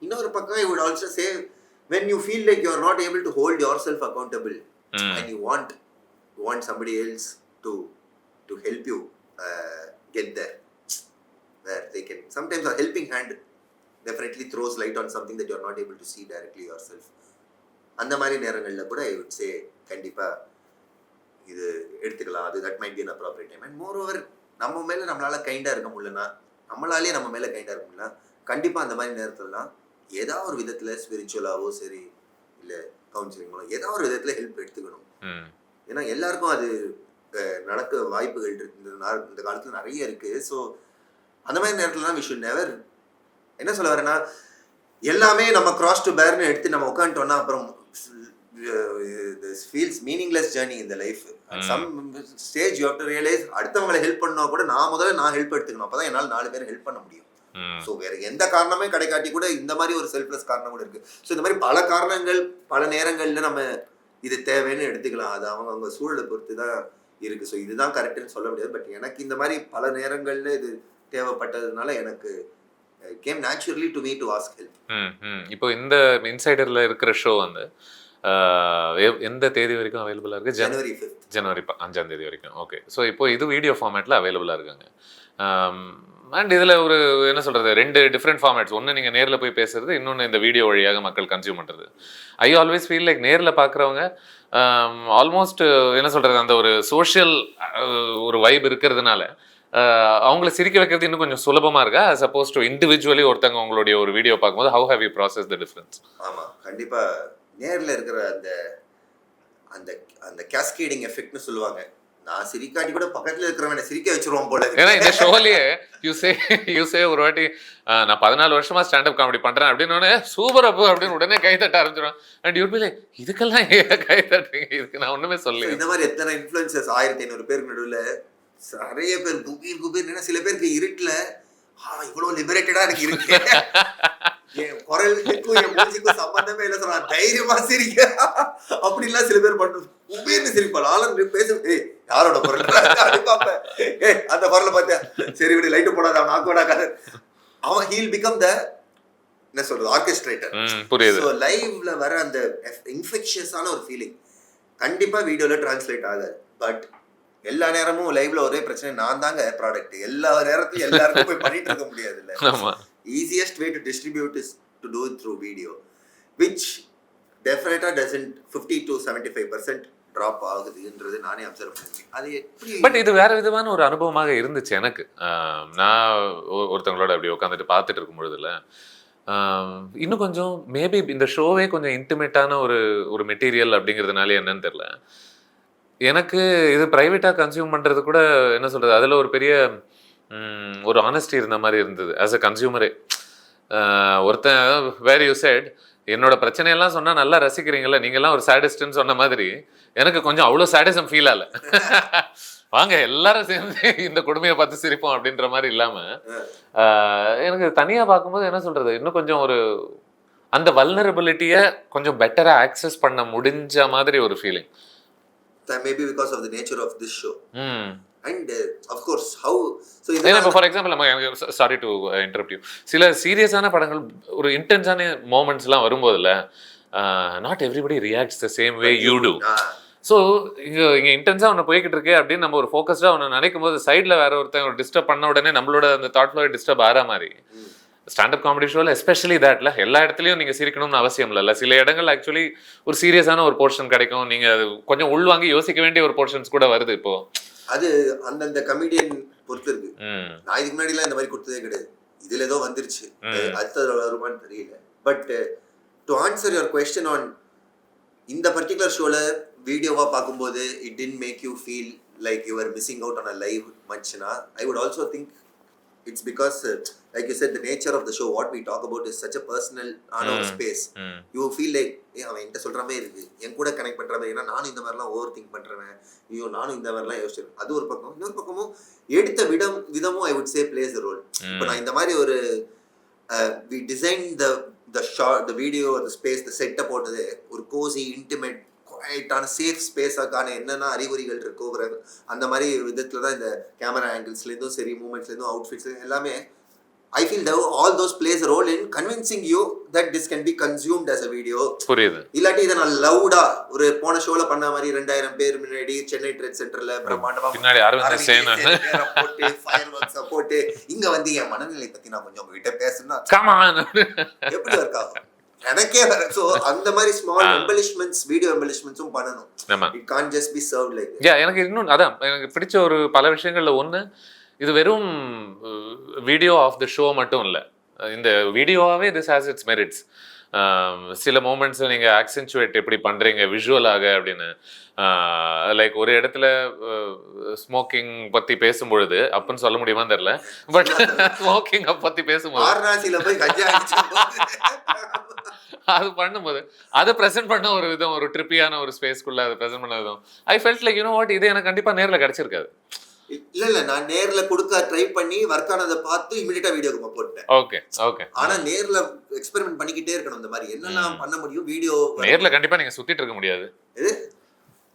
A: இன்னொரு பக்கம் I would also say when you feel like you are not able to hold yourself accountable and you want somebody else to help you get there where they can sometimes a helping hand definitely throws light on something that you are not able to see directly yourself அந்த மாதிரி நேரங்கள்ல கூட I would say கண்டிப்பா இது எடுத்துக்கலாம் அது that might be an appropriate time and moreover நம்ம மேல நம்மளால கைண்டா இருக்க முடியலனா நம்மளாலே நம்ம மேல கைண்டா இருக்க முடியல கண்டிப்பா அந்த மாதிரி நேரத்துலலாம் ஏதாவது ஒரு விதத்துல ஸ்பிரிச்சுவலாவோ சரி இல்ல கவுன்சிலிங் மூலம் ஏதாவது ஒரு விதத்துல ஹெல்ப் எடுத்துக்கணும் ஏன்னா எல்லாருக்கும் அது நடக்க வாய்ப்புகள் இந்த காலத்துல நிறைய இருக்கு ஸோ அந்த மாதிரி நேரத்துலலாம் we should never என்ன சொல்ல வரேன்னா எல்லாமே நம்ம கிராஸ் டு பேர்னு எடுத்து நம்ம உட்காந்துட்டோம்னா அப்புறம் this feels meaningless journey in the life at some stage you have to realize அடுத்தவங்களை ஹெல்ப் பண்ணா கூட நான் ஹெல்ப் எடுத்துக்கணும் அப்பதான் என்னால் 4 பேர் ஹெல்ப் பண்ண முடியும் ஸோ வேற எந்த காரணமே கிடைக்காட்டி கூட இந்த மாதிரி ஒரு செல்ஃப்லெஸ் காரணம் கூட இருக்கு ஸோ இந்த மாதிரி பல காரணங்கள் பல நேரங்கள்ல நம்ம இது தேவைன்னு எடுத்துக்கலாம் அது அவங்க சூழலை பொறுத்து தான் இருக்கு ஸோ இதுதான் கரெக்டுன்னு சொல்ல முடியாது பட் எனக்கு இந்த மாதிரி பல நேரங்கள்ல இது தேவைப்பட்டதுனால எனக்கு game naturally to me to ask help
B: இப்போ இந்த இன்சைடர்ல இருக்கிற ஷோ வந்து எந்த தேதி வரைக்கும் அவைலபிளா இருக்கு ஜனவரி 5ஆம் தேதி வரைக்கும் ஓகே ஸோ இப்போ இது வீடியோ ஃபார்மேட்ல அவைலபிளா இருக்காங்க அண்ட் இதில் ஒரு என்ன சொல்கிறது 2 டிஃப்ரெண்ட் ஃபார்மேட்ஸ் ஒன்று நீங்கள் நேரில் போய் பேசுறது இன்னொன்று இந்த வீடியோ வழியாக மக்கள் கன்சியூம் பண்ணுறது ஐ ஆல்வேஸ் ஃபீல் லைக் நேரில் பார்க்குறவங்க ஆல்மோஸ்ட் என்ன சொல்கிறது அந்த ஒரு சோஷியல் ஒரு வைப் இருக்கிறதுனால அவங்கள சிரிக்க வைக்கிறது இன்னும் கொஞ்சம் சுலபமாக இருக்கா சப்போஸ் டு இண்டிவிஜுவலி ஒருத்தவங்க உங்களுடைய ஒரு வீடியோ பார்க்கும்போது how have you process the difference
A: ஆமாம் கண்டிப்பாக நேரில் இருக்கிற அந்த அந்த அந்த கேஸ்கேடிங் எஃபெக்ட்னு சொல்லுவாங்க நான் சிரிக்காட்டி கூட பக்கத்துல இருக்கிறவனை சிரிக்க வச்சிருவோம் போல
B: ஏன்னா இந்த ஷோலயே யூ சே ஒரு வாட்டி நான் 14 வருஷமா ஸ்டாண்டப் காமெடி பண்றேன் அப்படின்னு சூப்பர் அப்போ அப்படின்னு உடனே கை தட்ட ஆரம்பிச்சிடும் அண்ட் யூ பி லைக் இதுக்கெல்லாம் கை தட்டுறீங்க இதுக்கு நான் ஒண்ணுமே சொல்லல
A: இந்த மாதிரி எத்தனை இன்ஃப்ளூயன்சர்ஸ் 1500 பேருக்கு நடுவில் நிறைய பேர் குபீர் சில பேருக்கு இருட்டுல இவ்வளவு லிபரேட்டடா இருக்கு என் குரலுக்கும் என் மூச்சுக்கும் சம்பந்தமே இல்லை சொல்ல தைரியமா சிரிக்க அப்படின்லாம் சில பேர் பண்ணு உபேர்னு சிரிப்பாள் ஆளும் பேச யாரோட குரல் பார்ப்பேன் அந்த குரலை பார்த்தேன் சரி இப்படி லைட்டு போடாத அவன் ஆக்கோடாக்காது அவன் ஹீல் பிகம் த என்ன சொல்றது ஆர்கெஸ்ட்ரேட்டர் லைவ்ல வர அந்த இன்ஃபெக்ஷியஸான ஒரு ஃபீலிங் கண்டிப்பா வீடியோல டிரான்ஸ்லேட் ஆகாது. பட் எல்லா நேரமும் லைவ்ல ஒரே பிரச்சனை, நான் தாங்க ப்ராடக்ட். எல்லா நேரத்தையும் எல்லாருக்கும் போய் பண்ணிட்டு இருக்க முடியாதுல்ல.
B: ஆமா.
A: Easiest way to distribute is to do it through video, which definitely doesn't 50 to 75% drop ஆகுதுன்றது நானே அப்சர்வ் பண்ணிருக்கேன். அது எப்படி?
B: பட் இது வேற விதமான ஒரு அனுபவமாக இருந்துச்சு எனக்கு. நான் ஒருத்தவங்களோட அப்படி உட்காந்துட்டு பார்த்துட்டு இருக்கும் பொழுதுல இன்னும் கொஞ்சம் மேபி இந்த ஷோவே கொஞ்சம் இன்டிமேட்டான ஒரு மெட்டீரியல் அப்படிங்கிறதுனால என்னன்னு தெரியல. எனக்கு இது ப்ரைவேட்டாக கன்சியூம் பண்ணுறது கூட என்ன சொல்கிறது, அதில் ஒரு பெரிய ஒரு ஆனஸ்டி இருந்த மாதிரி இருந்தது ஆஸ் அ கன்சியூமரே. ஒருத்தன் வேர் யூ செட் என்னோட பிரச்சனையெல்லாம் சொன்னால் நல்லா ரசிக்கிறீங்களா, நீங்கள்லாம் ஒரு சாடிஸ்ட்னு சொன்ன மாதிரி எனக்கு கொஞ்சம் அவ்வளோ சாடிசம் ஃபீல் ஆகல. வாங்க எல்லாரும் சேர்ந்து இந்த கொடுமையை பார்த்து சிரிப்போம் அப்படின்ற மாதிரி இல்லாமல் எனக்கு தனியாக பார்க்கும்போது என்ன சொல்கிறது, இன்னும் கொஞ்சம் ஒரு அந்த வல்னரபிலிட்டியை கொஞ்சம் பெட்டராக ஆக்சஸ் பண்ண முடிஞ்ச மாதிரி ஒரு feeling.
A: Maybe because of the nature of this show. And of course how so
B: இப்போ ஃபார் எக்ஸாம்பிள் நம்ம எனக்கு சாரி டு இன்டரப்ட் யூ, சில சீரியஸான படங்கள் ஒரு இன்டென்ஸான மூமெண்ட்ஸ்லாம் வரும்போதுல not everybody reacts the same way you do. So இங்கே இன்டென்ஸாக ஒன்று போய்கிட்டு இருக்கே அப்படின்னு நம்ம ஒரு ஃபோக்கஸ்டாக ஒன்று நினைக்கும் போது சைடில் வேற ஒருத்தன் டிஸ்டர்ப் பண்ண உடனே நம்மளோட அந்த தாட் ஃப்ளோ டிஸ்டர்ப் ஆகிற மாதிரி ஸ்டாண்டப் காமெடி ஷோவில் எஸ்பெஷலி தேட்ல எல்லா இடத்துலையும் நீங்கள் சிரிக்கணும்னு அவசியம் இல்லைல்ல. சில இடங்கள் ஆக்சுவலி ஒரு சீரியஸான ஒரு போர்ஷன் கிடைக்கும், நீங்கள் அது கொஞ்சம் உள்வாங்கி யோசிக்க வேண்டிய ஒரு போர்ஷன்ஸ் கூட வருது இப்போ.
A: அது அந்தந்த கமெடியன் பொறுத்து இருக்கு. நான் இதுக்கு முன்னாடிலாம் இந்த மாதிரி கொடுத்ததே கிடையாது, இதுல ஏதோ வந்துருச்சு, அடுத்தது வருமானு தெரியல. But to answer your question on இந்த பர்டிகுலர் ஷோல வீடியோவா பார்க்கும்போது it didn't make you feel like you are missing out on a live மச்னா, I would also think it's because like you said, the nature of the show, what we talk about is such a personal space. You feel like அவன் என்கிட்ட சொல்ற மாதிரி இருக்கு, என் கூட connect பண்ற மாதிரி, ஏன்னா நானும் இந்த மாதிரிலாம் ஓவர் திங்க் பண்றேன், ஐயோ நானும் இந்த மாதிரிலாம் யோசிச்சிருக்கேன். அது ஒரு பக்கம். இன்னொரு பக்கமும் எடுத்த விதமும் I would say place a role. இப்போ நான் இந்த மாதிரி ஒரு we designed the shot, the video, the space, the setup போட்டது ஒரு கோசி இன்டிமேட் குவைட்டான சேஃப் ஸ்பேஸாக்கான என்னென்ன அறிகுறிகள் இருக்கோ அந்த மாதிரி விதத்தில் தான் இந்த கேமரா ஆங்கிள்ஸ்லேருந்தும் சரி, மூமெண்ட்ஸ்லேருந்தும், அவுட்ஃபிட்ஸ்லேருந்து எல்லாமே I feel all those plays a role in convincing you that this can be consumed as a video.
B: புரியுது.
A: இல்லாட்டி இதை நான் லவுடா ஒரு போன ஷோல பண்ண மாதிரி 2000 பேர் முன்னாடி சென்னை ட்ரேட் சென்டர்ல பிரம்மாண்டமா
B: பின்னாடி அரவிந்த் சேனா
A: போட்டு ஃபயர் ஒர்க்ஸ் போட்டு இங்க வந்து என் மனநிலை பத்தி நான் கொஞ்சம் உங்ககிட்ட பேசணும்னா
B: கம் ஆன்
A: எப்படி ஒர்க் ஆகும் எனக்கே வர. ஸோ அந்த மாதிரி ஸ்மால் எம்பலிஷ்மெண்ட்ஸ், வீடியோ எம்பலிஷ்மெண்ட்ஸும் பண்ணணும். It can't just be served like.
B: எனக்கு இன்னும் அதான் எனக்கு பிடிச்ச ஒரு பல விஷயங்கள்ல ஒன்று, இது வெறும் வீடியோ ஆஃப் த ஷோ மட்டும் இல்லை, இந்த வீடியோவாகவே திஸ் ஹேஸ் இட்ஸ் மெரிட்ஸ். சில மூமெண்ட்ஸை நீங்கள் ஆக்சென்ச்சுவேட் எப்படி பண்ணுறீங்க விஷுவலாக அப்படின்னு. லைக் ஒரு இடத்துல ஸ்மோக்கிங் பற்றி பேசும்பொழுது அப்பன்னு சொல்ல முடியுமான்னு தெரில, பட் ஸ்மோக்கிங் பற்றி பேசும்போது அது பண்ணும்போது அதை ப்ரெசென்ட் பண்ண ஒரு விதம், ஒரு ட்ரிப்பியான ஒரு ஸ்பேஸ்க்குள்ள அதை ப்ரெசென்ட் பண்ண விதம், I felt like you know what, இது எனக்கு கண்டிப்பாக நேரில் கிடச்சிருக்காது.
A: இல்ல நான் நேர்ல கொடுக்க ட்ரை பண்ணி ஒர்க் ஆனதை பார்த்து இமிடியேட்டா வீடியோக்கு போட்டேன்.
B: Okay okay.
A: ஆனா நேர்ல எக்ஸ்பெரிமெண்ட் பண்ணிக்கிட்டே இருக்கணும். இந்த மாதிரி என்னெல்லாம் பண்ண முடியும் வீடியோ
B: நேர்ல கண்டிப்பா நீங்க சுத்திட்டு இருக்க முடியாது.
A: இது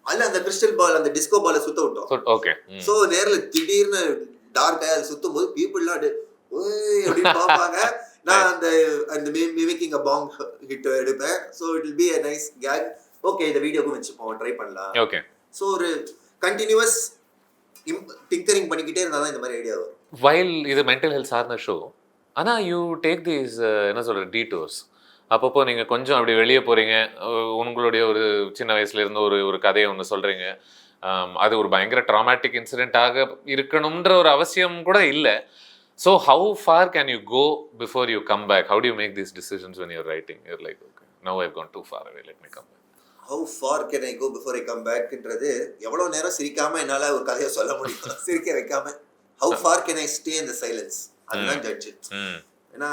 A: அல்ல அந்த கிறிஸ்டல் பால், அந்த டிஸ்கோ பாலை சுத்த விட்டோம்.
B: ஓகே.
A: சோ நேர்ல திடீர்னு டார்க் ஆய் சுத்தும் போது பீப்புள்லாம் ஓய் அப்படி பாப்பாங்க. நான் அந்த மிமிக்கிங் a bong hit எடுப்பேன். so it will be a nice gag. Okay இந்த வீடியோக்கு வெச்சுப்போம், ட்ரை பண்ணலாம்.
B: ஓகே.
A: சோ ஒரு கண்டினியூஸ் டிங்கரிங் பண்ணிக்கிட்டே இருந்தாதான் இந்த மாதிரி ஐடியா வரும்.
B: வைல் இது மென்டல் ஹெல்த் சார்ந்த ஷோ, ஆனால் யூ டேக் தீஸ் என்ன சொல்கிற டீட்டோர்ஸ். அப்பப்போ நீங்கள் கொஞ்சம் அப்படி வெளியே போகிறீங்க, உங்களுடைய ஒரு சின்ன வயசுலேருந்து ஒரு கதையை ஒன்று சொல்கிறீங்க, அது ஒரு பயங்கர ட்ராமேட்டிக் இன்சிடெண்ட்டாக இருக்கணுன்ற ஒரு அவசியம் கூட இல்லை. So how far can you go before you come back? How do you make these decisions when you're writing? You're like, okay, now I've gone too far away, let me come back.
A: How far can I go before I come back ன்றது எவ்வளவு நேரம் சிரிக்காம என்னால ஒரு கதையை சொல்ல முடியும், சிரிக்க வைக்காம. How far can I stay in the silence? அதுதான் ஜட்ஜ். ஏன்னா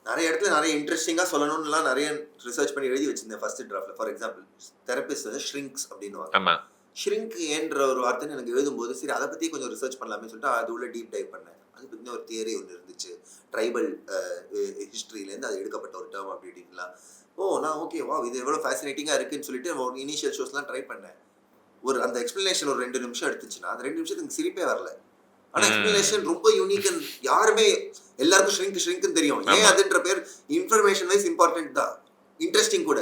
A: நிறைய இடத்துல நிறைய இன்ட்ரெஸ்டிங்கா சொல்லணும்னுலாம் நிறைய ரிசர்ச் பண்ணி எழுதி வச்சிருந்தேன் ஃபர்ஸ்ட் டிராஃப்ட்ல. ஃபார் எக்ஸாம்பிள் தெரபிஸ்ட் வந்து ஷ்ரிங்க்ஸ் அப்படின்னு ஷ்ரிங்க் என்ற ஒரு வார்த்தை எனக்கு எழுதும்போது சரி அதை பத்தி கொஞ்சம் ரிசர்ச் பண்ணலாமே சொல்லிட்டு அது உள்ள டீப் டைவ் பண்ணேன். அது பத்தி ஒரு தியரி ஒன்று இருந்துச்சு, ட்ரைபல் ஹிஸ்டரியிலேருந்து அது எடுக்கப்பட்ட ஒரு டேர்ம் அப்படி இப்படின்லாம். நான் ஓகே வா இது எவ்வளோ ஃபேசினேட்டிங்காக இருக்குன்னு சொல்லிட்டு ஒரு இனிஷியல் ஷோஸ்லாம் ட்ரை பண்ணேன். அந்த எக்ஸ்பிளனேஷன் ஒரு 2 நிமிஷம் எடுத்துச்சுன்னா அந்த 2 நிமிஷத்துக்கு சிரிப்பே வரல. ஆனால் எக்ஸ்பிளனேஷன் ரொம்ப யூனிக். யாருமே எல்லாருக்கும் ஷ்ரிங்க்னு தெரியும், ஏன் அதுன்ற பேர் இன்ஃபர்மேஷன் வைஸ் இம்பார்ட்டன்ட் தான், இன்ட்ரெஸ்டிங் கூட.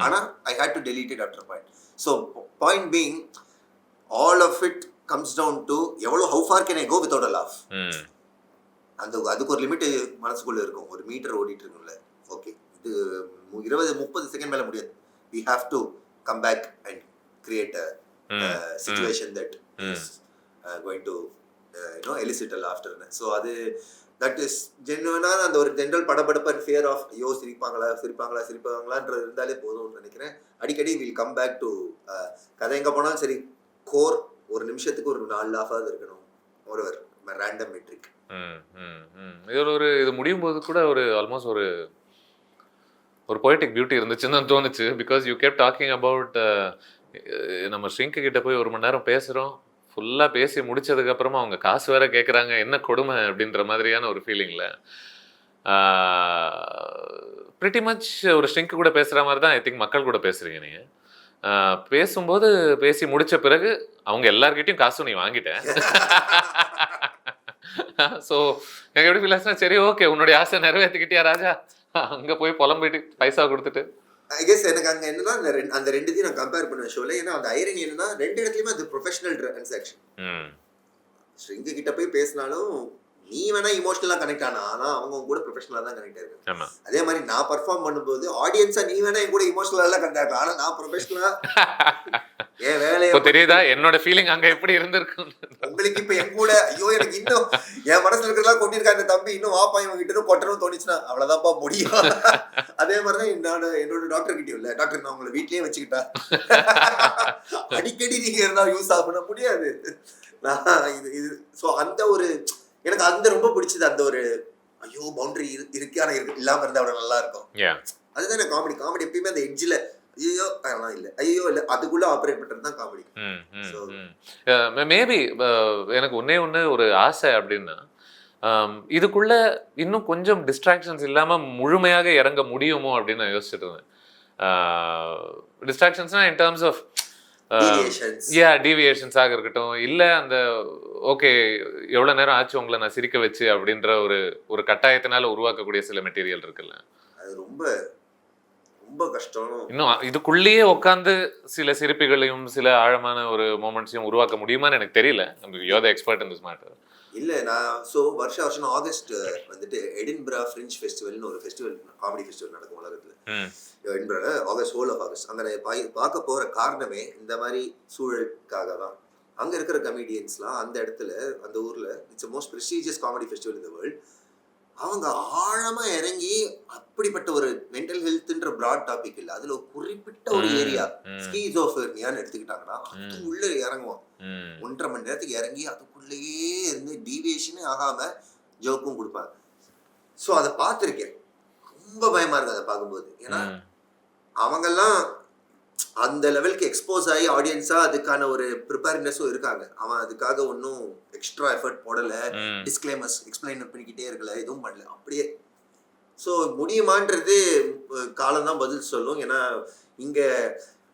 A: ஆனால் I hate to delete it after point. So point being all of it comes down to எவ்வளோ how far can I go without a laugh. அதுக்கு ஒரு லிமிட் மனசுக்குள்ள இருக்கும். ஒரு மீட்டர் ஓடிட்டு இருக்கும்ல, ஓகே இது 20-30 செகண்ட் மேலே முடியாது. We have to come back and create a situation that is going to elicit a laughter. So அது தட் இஸ் ஜென்வனான அந்த ஒரு ஜென்ரல் படபடப்பு அண்ட் ஃபியர் ஆஃப் ஐயோ சிரிப்பாங்களான்றது இருந்தாலே போதும்னு நினைக்கிறேன். அடிக்கடி வில் கம் பேக் டு கதை எங்கே போனாலும் சரி, கோர் ஒரு நிமிஷத்துக்கு ஒரு 4 லாஃபாவது இருக்கணும். ஒரு ரேண்டம் மெட்ரிக்.
B: இது முடியும் போது கூட ஒரு ஆல்மோஸ்ட் ஒரு பொய்டிக் பியூட்டி இருந்துச்சுன்னு தான் தோணுச்சு. Because you keep talking about நம்ம ஷ்ரிங்க் கிட்ட போய் 1 மணி நேரம் பேசுகிறோம், ஃபுல்லாக பேசி முடிச்சதுக்கப்புறமா அவங்க காசு வேற கேட்குறாங்க, என்ன கொடுமை அப்படின்ற மாதிரியான ஒரு ஃபீலிங்கில் ப்ரிட்டி மச் ஒரு ஷ்ரிங்க் கூட பேசுகிற மாதிரி தான் ஐ திங்க் மக்கள் கூட பேசுகிறீங்க நீங்கள். பேசும்போது பேசி முடித்த பிறகு அவங்க எல்லார்கிட்டையும் காசும் நீ வாங்கிட்டேன். ஸோ எனக்கு எப்படி ஃபீல் ஆச்சுன்னா, சரி ஓகே உன்னுடைய ஆசை நிறைவேற்றிக்கிட்டியா ராஜா, அங்கே போய் புலம்பிட்டு பைசா கொடுத்துட்டு.
A: ஐ கெஸ் எனக்கு அங்கே என்னன்னா அந்த ரெண்டுத்தையும் நான் கம்பேர் பண்ணுவேன் ஷோவில். ஏன்னா அந்த ஐரனி என்னன்னா 2 இடத்துலையுமே அது ப்ரொஃபஷனல் ட்ரான்சாக்ஷன். ஷ்ரிங்கு கிட்ட போய் பேசினாலும் நீ வேணா இமோஷனலாக கனெக்ட் ஆனா, ஆனால் அவங்க கூட ப்ரொஃபஷனலாக தான் கனெக்ட் ஆயிருக்கு. அதே மாதிரி நான் பர்ஃபார்ம் பண்ணும்போது ஆடியன்ஸா நீ வேணா என் கூட இமோஷனலாக கனெக்ட் ஆகலாம், ஆனால் நான் ப்ரொஃபஷனலா என் வேலையை
B: தெரியுதா என்னோட ஃபீலிங் அங்கே எப்படி இருந்திருக்கும்
A: உங்களுக்கு. இப்போ என் கூட ஐயோ எனக்கு இன்னும் என் மனசுல இருக்கிறதெல்லாம் கொட்டிருக்கா இந்த தம்பி, இன்னும் வாப்பா இவங்க கிட்ட கொட்டணும் தோணுச்சுன்னா அவ்வளோதான்ப்பா முடியும். அதே மாதிரி தான் என்னோட டாக்டர் கிட்டயும் இல்லை, டாக்டர் நான் உங்களை வீட்லயே வச்சுக்கிட்டா அடிக்கடி நீங்க இருந்தா யூஸ் ஆக முடியாது. நான் இது ஸோ அந்த ஒரு எனக்கு அந்த ரொம்ப பிடிச்சது. அந்த ஒரு ஐயோ பவுண்டரி இருக்கு, ஆனால் இருக்கு இல்லாமல் இருந்தால் அவ்வளோ நல்லா இருக்கும். அதுதான் காமெடி எப்பயுமே அந்த எட்ஜில் ஐயோ அதெல்லாம் இல்லை, ஐயோ இல்லை, அதுக்குள்ள ஆப்ரேட் பண்ணுறது தான் காமெடி.
B: மேபி எனக்கு ஒன்று ஒரு ஆசை அப்படின்னா, இதுக்குள்ள இன்னும் கொஞ்சம் டிஸ்ட்ராக்ஷன்ஸ் இல்லாமல் முழுமையாக இறங்க முடியுமோ அப்படின்னு நான் யோசிச்சுட்டு இருந்தேன். டிஸ்ட்ராக்ஷன்ஸ்னா இன் டேர்ம்ஸ் ஆஃப் டீவியேஷன்ஸாக இருக்கட்டும், இல்லை அந்த ஓகே எவ்வளோ நேரம் ஆச்சு உங்களை நான் சிரிக்க வச்சு அப்படின்ற ஒரு கட்டாயத்தினால உருவாக்கக்கூடிய சில மெட்டீரியல் இருக்குல்ல,
A: அது ரொம்ப ரொம்ப கஷ்டம்.
B: இன்னும் இதுக்குள்ளேயே உட்காந்து சில சிரிப்புகளையும் சில ஆழமான ஒரு மொமெண்ட்ஸையும் உருவாக்க முடியுமான்னு எனக்கு தெரியல. You are the expert in this matter.
A: இல்லை நான் ஸோ வருஷம் ஆகஸ்ட் வந்துட்டு எடின்பரா ஃப்ரெஞ்ச் ஃபெஸ்டிவல்னு ஒரு ஃபெஸ்டிவல், காமெடி ஃபெஸ்டிவல் நடக்கும் உலகத்தில். எடின்பரால ஆகஸ்ட், ஹோல் ஆஃப் ஆகஸ்ட். அங்கே நான் பார்க்க போகிற காரணமே இந்த மாதிரி சூழலுக்காக தான். அங்கே இருக்கிற கமெடியன்ஸ்லாம் அந்த இடத்துல அந்த ஊரில் it's most prestigious comedy festival in the world. அவங்க ஆழமாக இறங்கி அப்படிப்பட்ட ஒரு மென்டல் ஹெல்த்ன்ற ப்ராட் டாபிக் இல்லை, அதில் ஒரு குறிப்பிட்ட ஒரு ஏரியா ஸ்கீசோஃப்ரெனியான்னு எடுத்துக்கிட்டாங்கன்னா அது உள்ளே இறங்குவோம். 1.5 மணி நேரத்துக்கு இறங்கி அதுக்குள்ளேயே இருந்து டீவியேஷனே ஆகாமல் ஜோக்கும் கொடுப்பாங்க. ஸோ அதை பார்த்துருக்கேன், ரொம்ப பயமாக இருக்குது அதை பார்க்கும்போது. ஏன்னா அவங்கெல்லாம் அந்த லெவலுக்கு எக்ஸ்போஸ் ஆகி ஆடியன்ஸாக அதுக்கான ஒரு ப்ரிப்பேர்னஸும் இருக்காங்க. அவன் அதுக்காக ஒன்றும் எக்ஸ்ட்ரா எஃபர்ட் போடலை, டிஸ்க்ளைமர்ஸ் எக்ஸ்பிளைன் பண்ணிக்கிட்டே இருக்கல, எதுவும் பண்ணல, அப்படியே. ஸோ முடியுமான்றது காலம்தான் பதில் சொல்லும். ஏன்னா இங்கே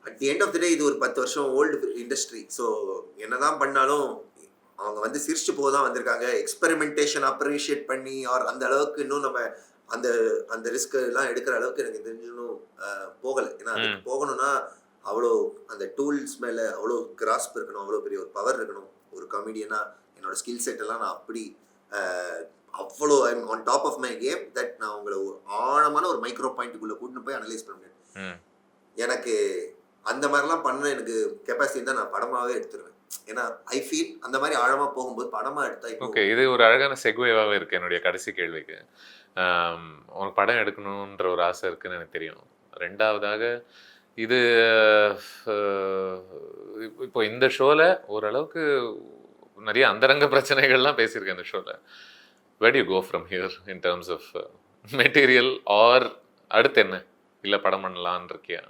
A: at the end of the day இது ஒரு 10 வருஷம் ஓல்டு இண்டஸ்ட்ரி. ஸோ என்னதான் பண்ணாலும் அவங்க வந்து சிரிச்சு போக தான் வந்திருக்காங்க. எக்ஸ்பெரிமெண்டேஷன் அப்ரிஷியேட் பண்ணி ஆர் அந்த அளவுக்கு இன்னும் நம்ம அந்த அந்த ரிஸ்க் எல்லாம் எடுக்கிற அளவுக்கு எனக்கு தெரிஞ்சுன்னு போகலை. ஏன்னா அதுக்கு போகணும்னா அவ்வளோ அந்த டூல்ஸ் மேலே அவ்வளோ கிராஸ்ப் இருக்கணும், அவ்வளோ பெரிய ஒரு பவர் இருக்கணும். ஒரு காமெடியனா என்னோட ஸ்கில் செட் எல்லாம் நான் அப்படி அவ்வளோ I'm on top of my game that நான் உங்களை ஆழமான ஒரு மைக்ரோ பாயிண்ட்டுக்குள்ளே கூட்டின்னு போய் அனலைஸ் பண்ண முடியும். எனக்கு அந்த மாதிரிலாம் பண்ண எனக்கு கெப்பாசிட்டி தான் நான் படமாகவே எடுத்துருவேன். ஏன்னா ஐ ஃபீல் அந்த மாதிரி ஆழமாக போகும்போது படமாக எடுத்தா.
B: ஓகே, இது ஒரு அழகான செக்வேவாகவே இருக்குது என்னுடைய கடைசி கேள்விக்கு. உனக்கு படம் எடுக்கணுன்ற ஒரு ஆசை இருக்குன்னு எனக்கு தெரியும். 2வதாக இது இப்போ இந்த ஷோவில் ஓரளவுக்கு நிறைய அந்தரங்க பிரச்சனைகள்லாம் பேசியிருக்கேன் இந்த ஷோவில். where do you go from here in terms of material or அடுத்து என்ன இல்லை படம் பண்ணலான்னு இருக்கியா?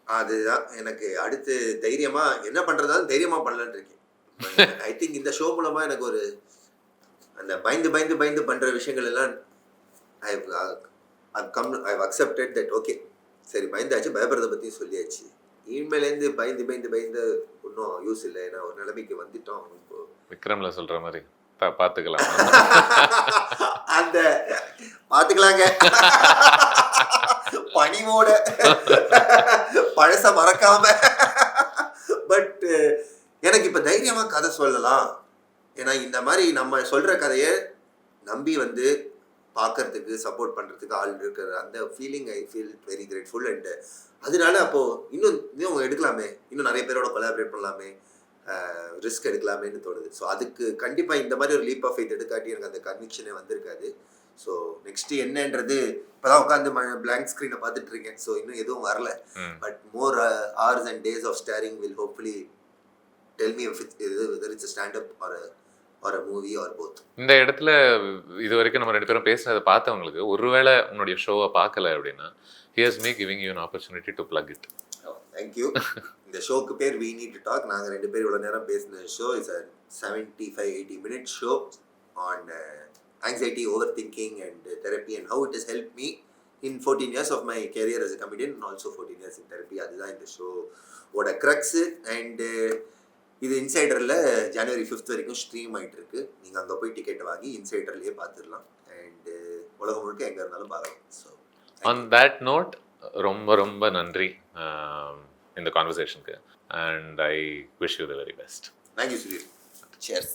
A: அதுதான் எனக்கு அடுத்து தைரியமாக என்ன பண்ணுறதாலும் தைரியமாக பண்ணலான்னு இருக்கேன். ஐ திங்க் இந்த ஷோ மூலமாக எனக்கு ஒரு அந்த பயந்து பண்ணுற விஷயங்கள் எல்லாம் I've accepted that. ஓகே சரி பயந்தாச்சு, பயப்படுறதை பற்றியும் சொல்லியாச்சு. இனிமேலேருந்து பயந்து ஒன்றும் யூஸ் இல்லை. ஏன்னா ஒரு நிலைமைக்கு வந்துட்டோம். இப்போ
B: விக்ரம்ல சொல்கிற மாதிரி பார்த்துக்கலாம்.
A: அந்த பார்த்துக்கலாங்க பணிவோட பழச மறக்காம எனக்கு இப்போ தைரியமாக கதை சொல்லலாம். ஏன்னா இந்த மாதிரி நம்ம சொல்கிற கதையை நம்பி வந்து பார்க்கறதுக்கு சப்போர்ட் பண்ணுறதுக்கு ஆள் இருக்கிற அந்த feeling I feel very grateful. And அதனால அப்போது இன்னும் எடுக்கலாமே, இன்னும் நிறைய பேரோட கொலாபரேட் பண்ணலாமே, ரிஸ்க் எடுக்கலாமேன்னு தோணுது. ஸோ அதுக்கு கண்டிப்பாக இந்த மாதிரி ஒரு லீப் ஆஃப் ஃபெய்த் எடுக்காட்டி எனக்கு அந்த கன்விக்ஷனே வந்திருக்காது. ஸோ நெக்ஸ்ட்டு என்னன்றது இப்போ தான் உட்காந்து பிளாங்க் ஸ்க்ரீனை பார்த்துட்டு இருக்கேன். ஸோ இன்னும் எதுவும் வரல. But more hours and days of staring will hopefully tell me if whether it's a stand-up or a movie or both.
B: இந்த இடத்துல இது வரைக்கும் நம்ம 2 பேரும் பேசினதை பார்த்தவங்களுக்கு ஒருவேளை உன்னுடைய ஷோவை பார்க்கல அப்படின்னா here's me giving you an opportunity to plug it.
A: Thank you. இந்த ஷோக்கு பேர் We Need to Talk. நாங்கள் 2 பேர் இவ்வளோ நேரம் பேசின show is a 75-80 minute show on anxiety, overthinking and therapy and how it has helped me in 14 years of my career as a comedian and also 14 years in therapy. அதுதான் இந்த ஷோவோட க்ரக்ஸு. And இது இன்சைடரில் January 5th வரைக்கும் stream ஆகிட்டு இருக்கு. நீங்கள் அங்கே போய் டிக்கெட் வாங்கி இன்சைடர்லேயே பார்த்துடலாம். அண்டு உலகம் முழுக்க எங்கே இருந்தாலும் பார்க்கலாம். ஸோ
B: ஆன் தேட் நோட் ரொம்ப ரொம்ப நன்றி இந்த கான்வர்சேஷனுக்கு. And I wish you the very best.
A: Thank you Sudhir. Cheers.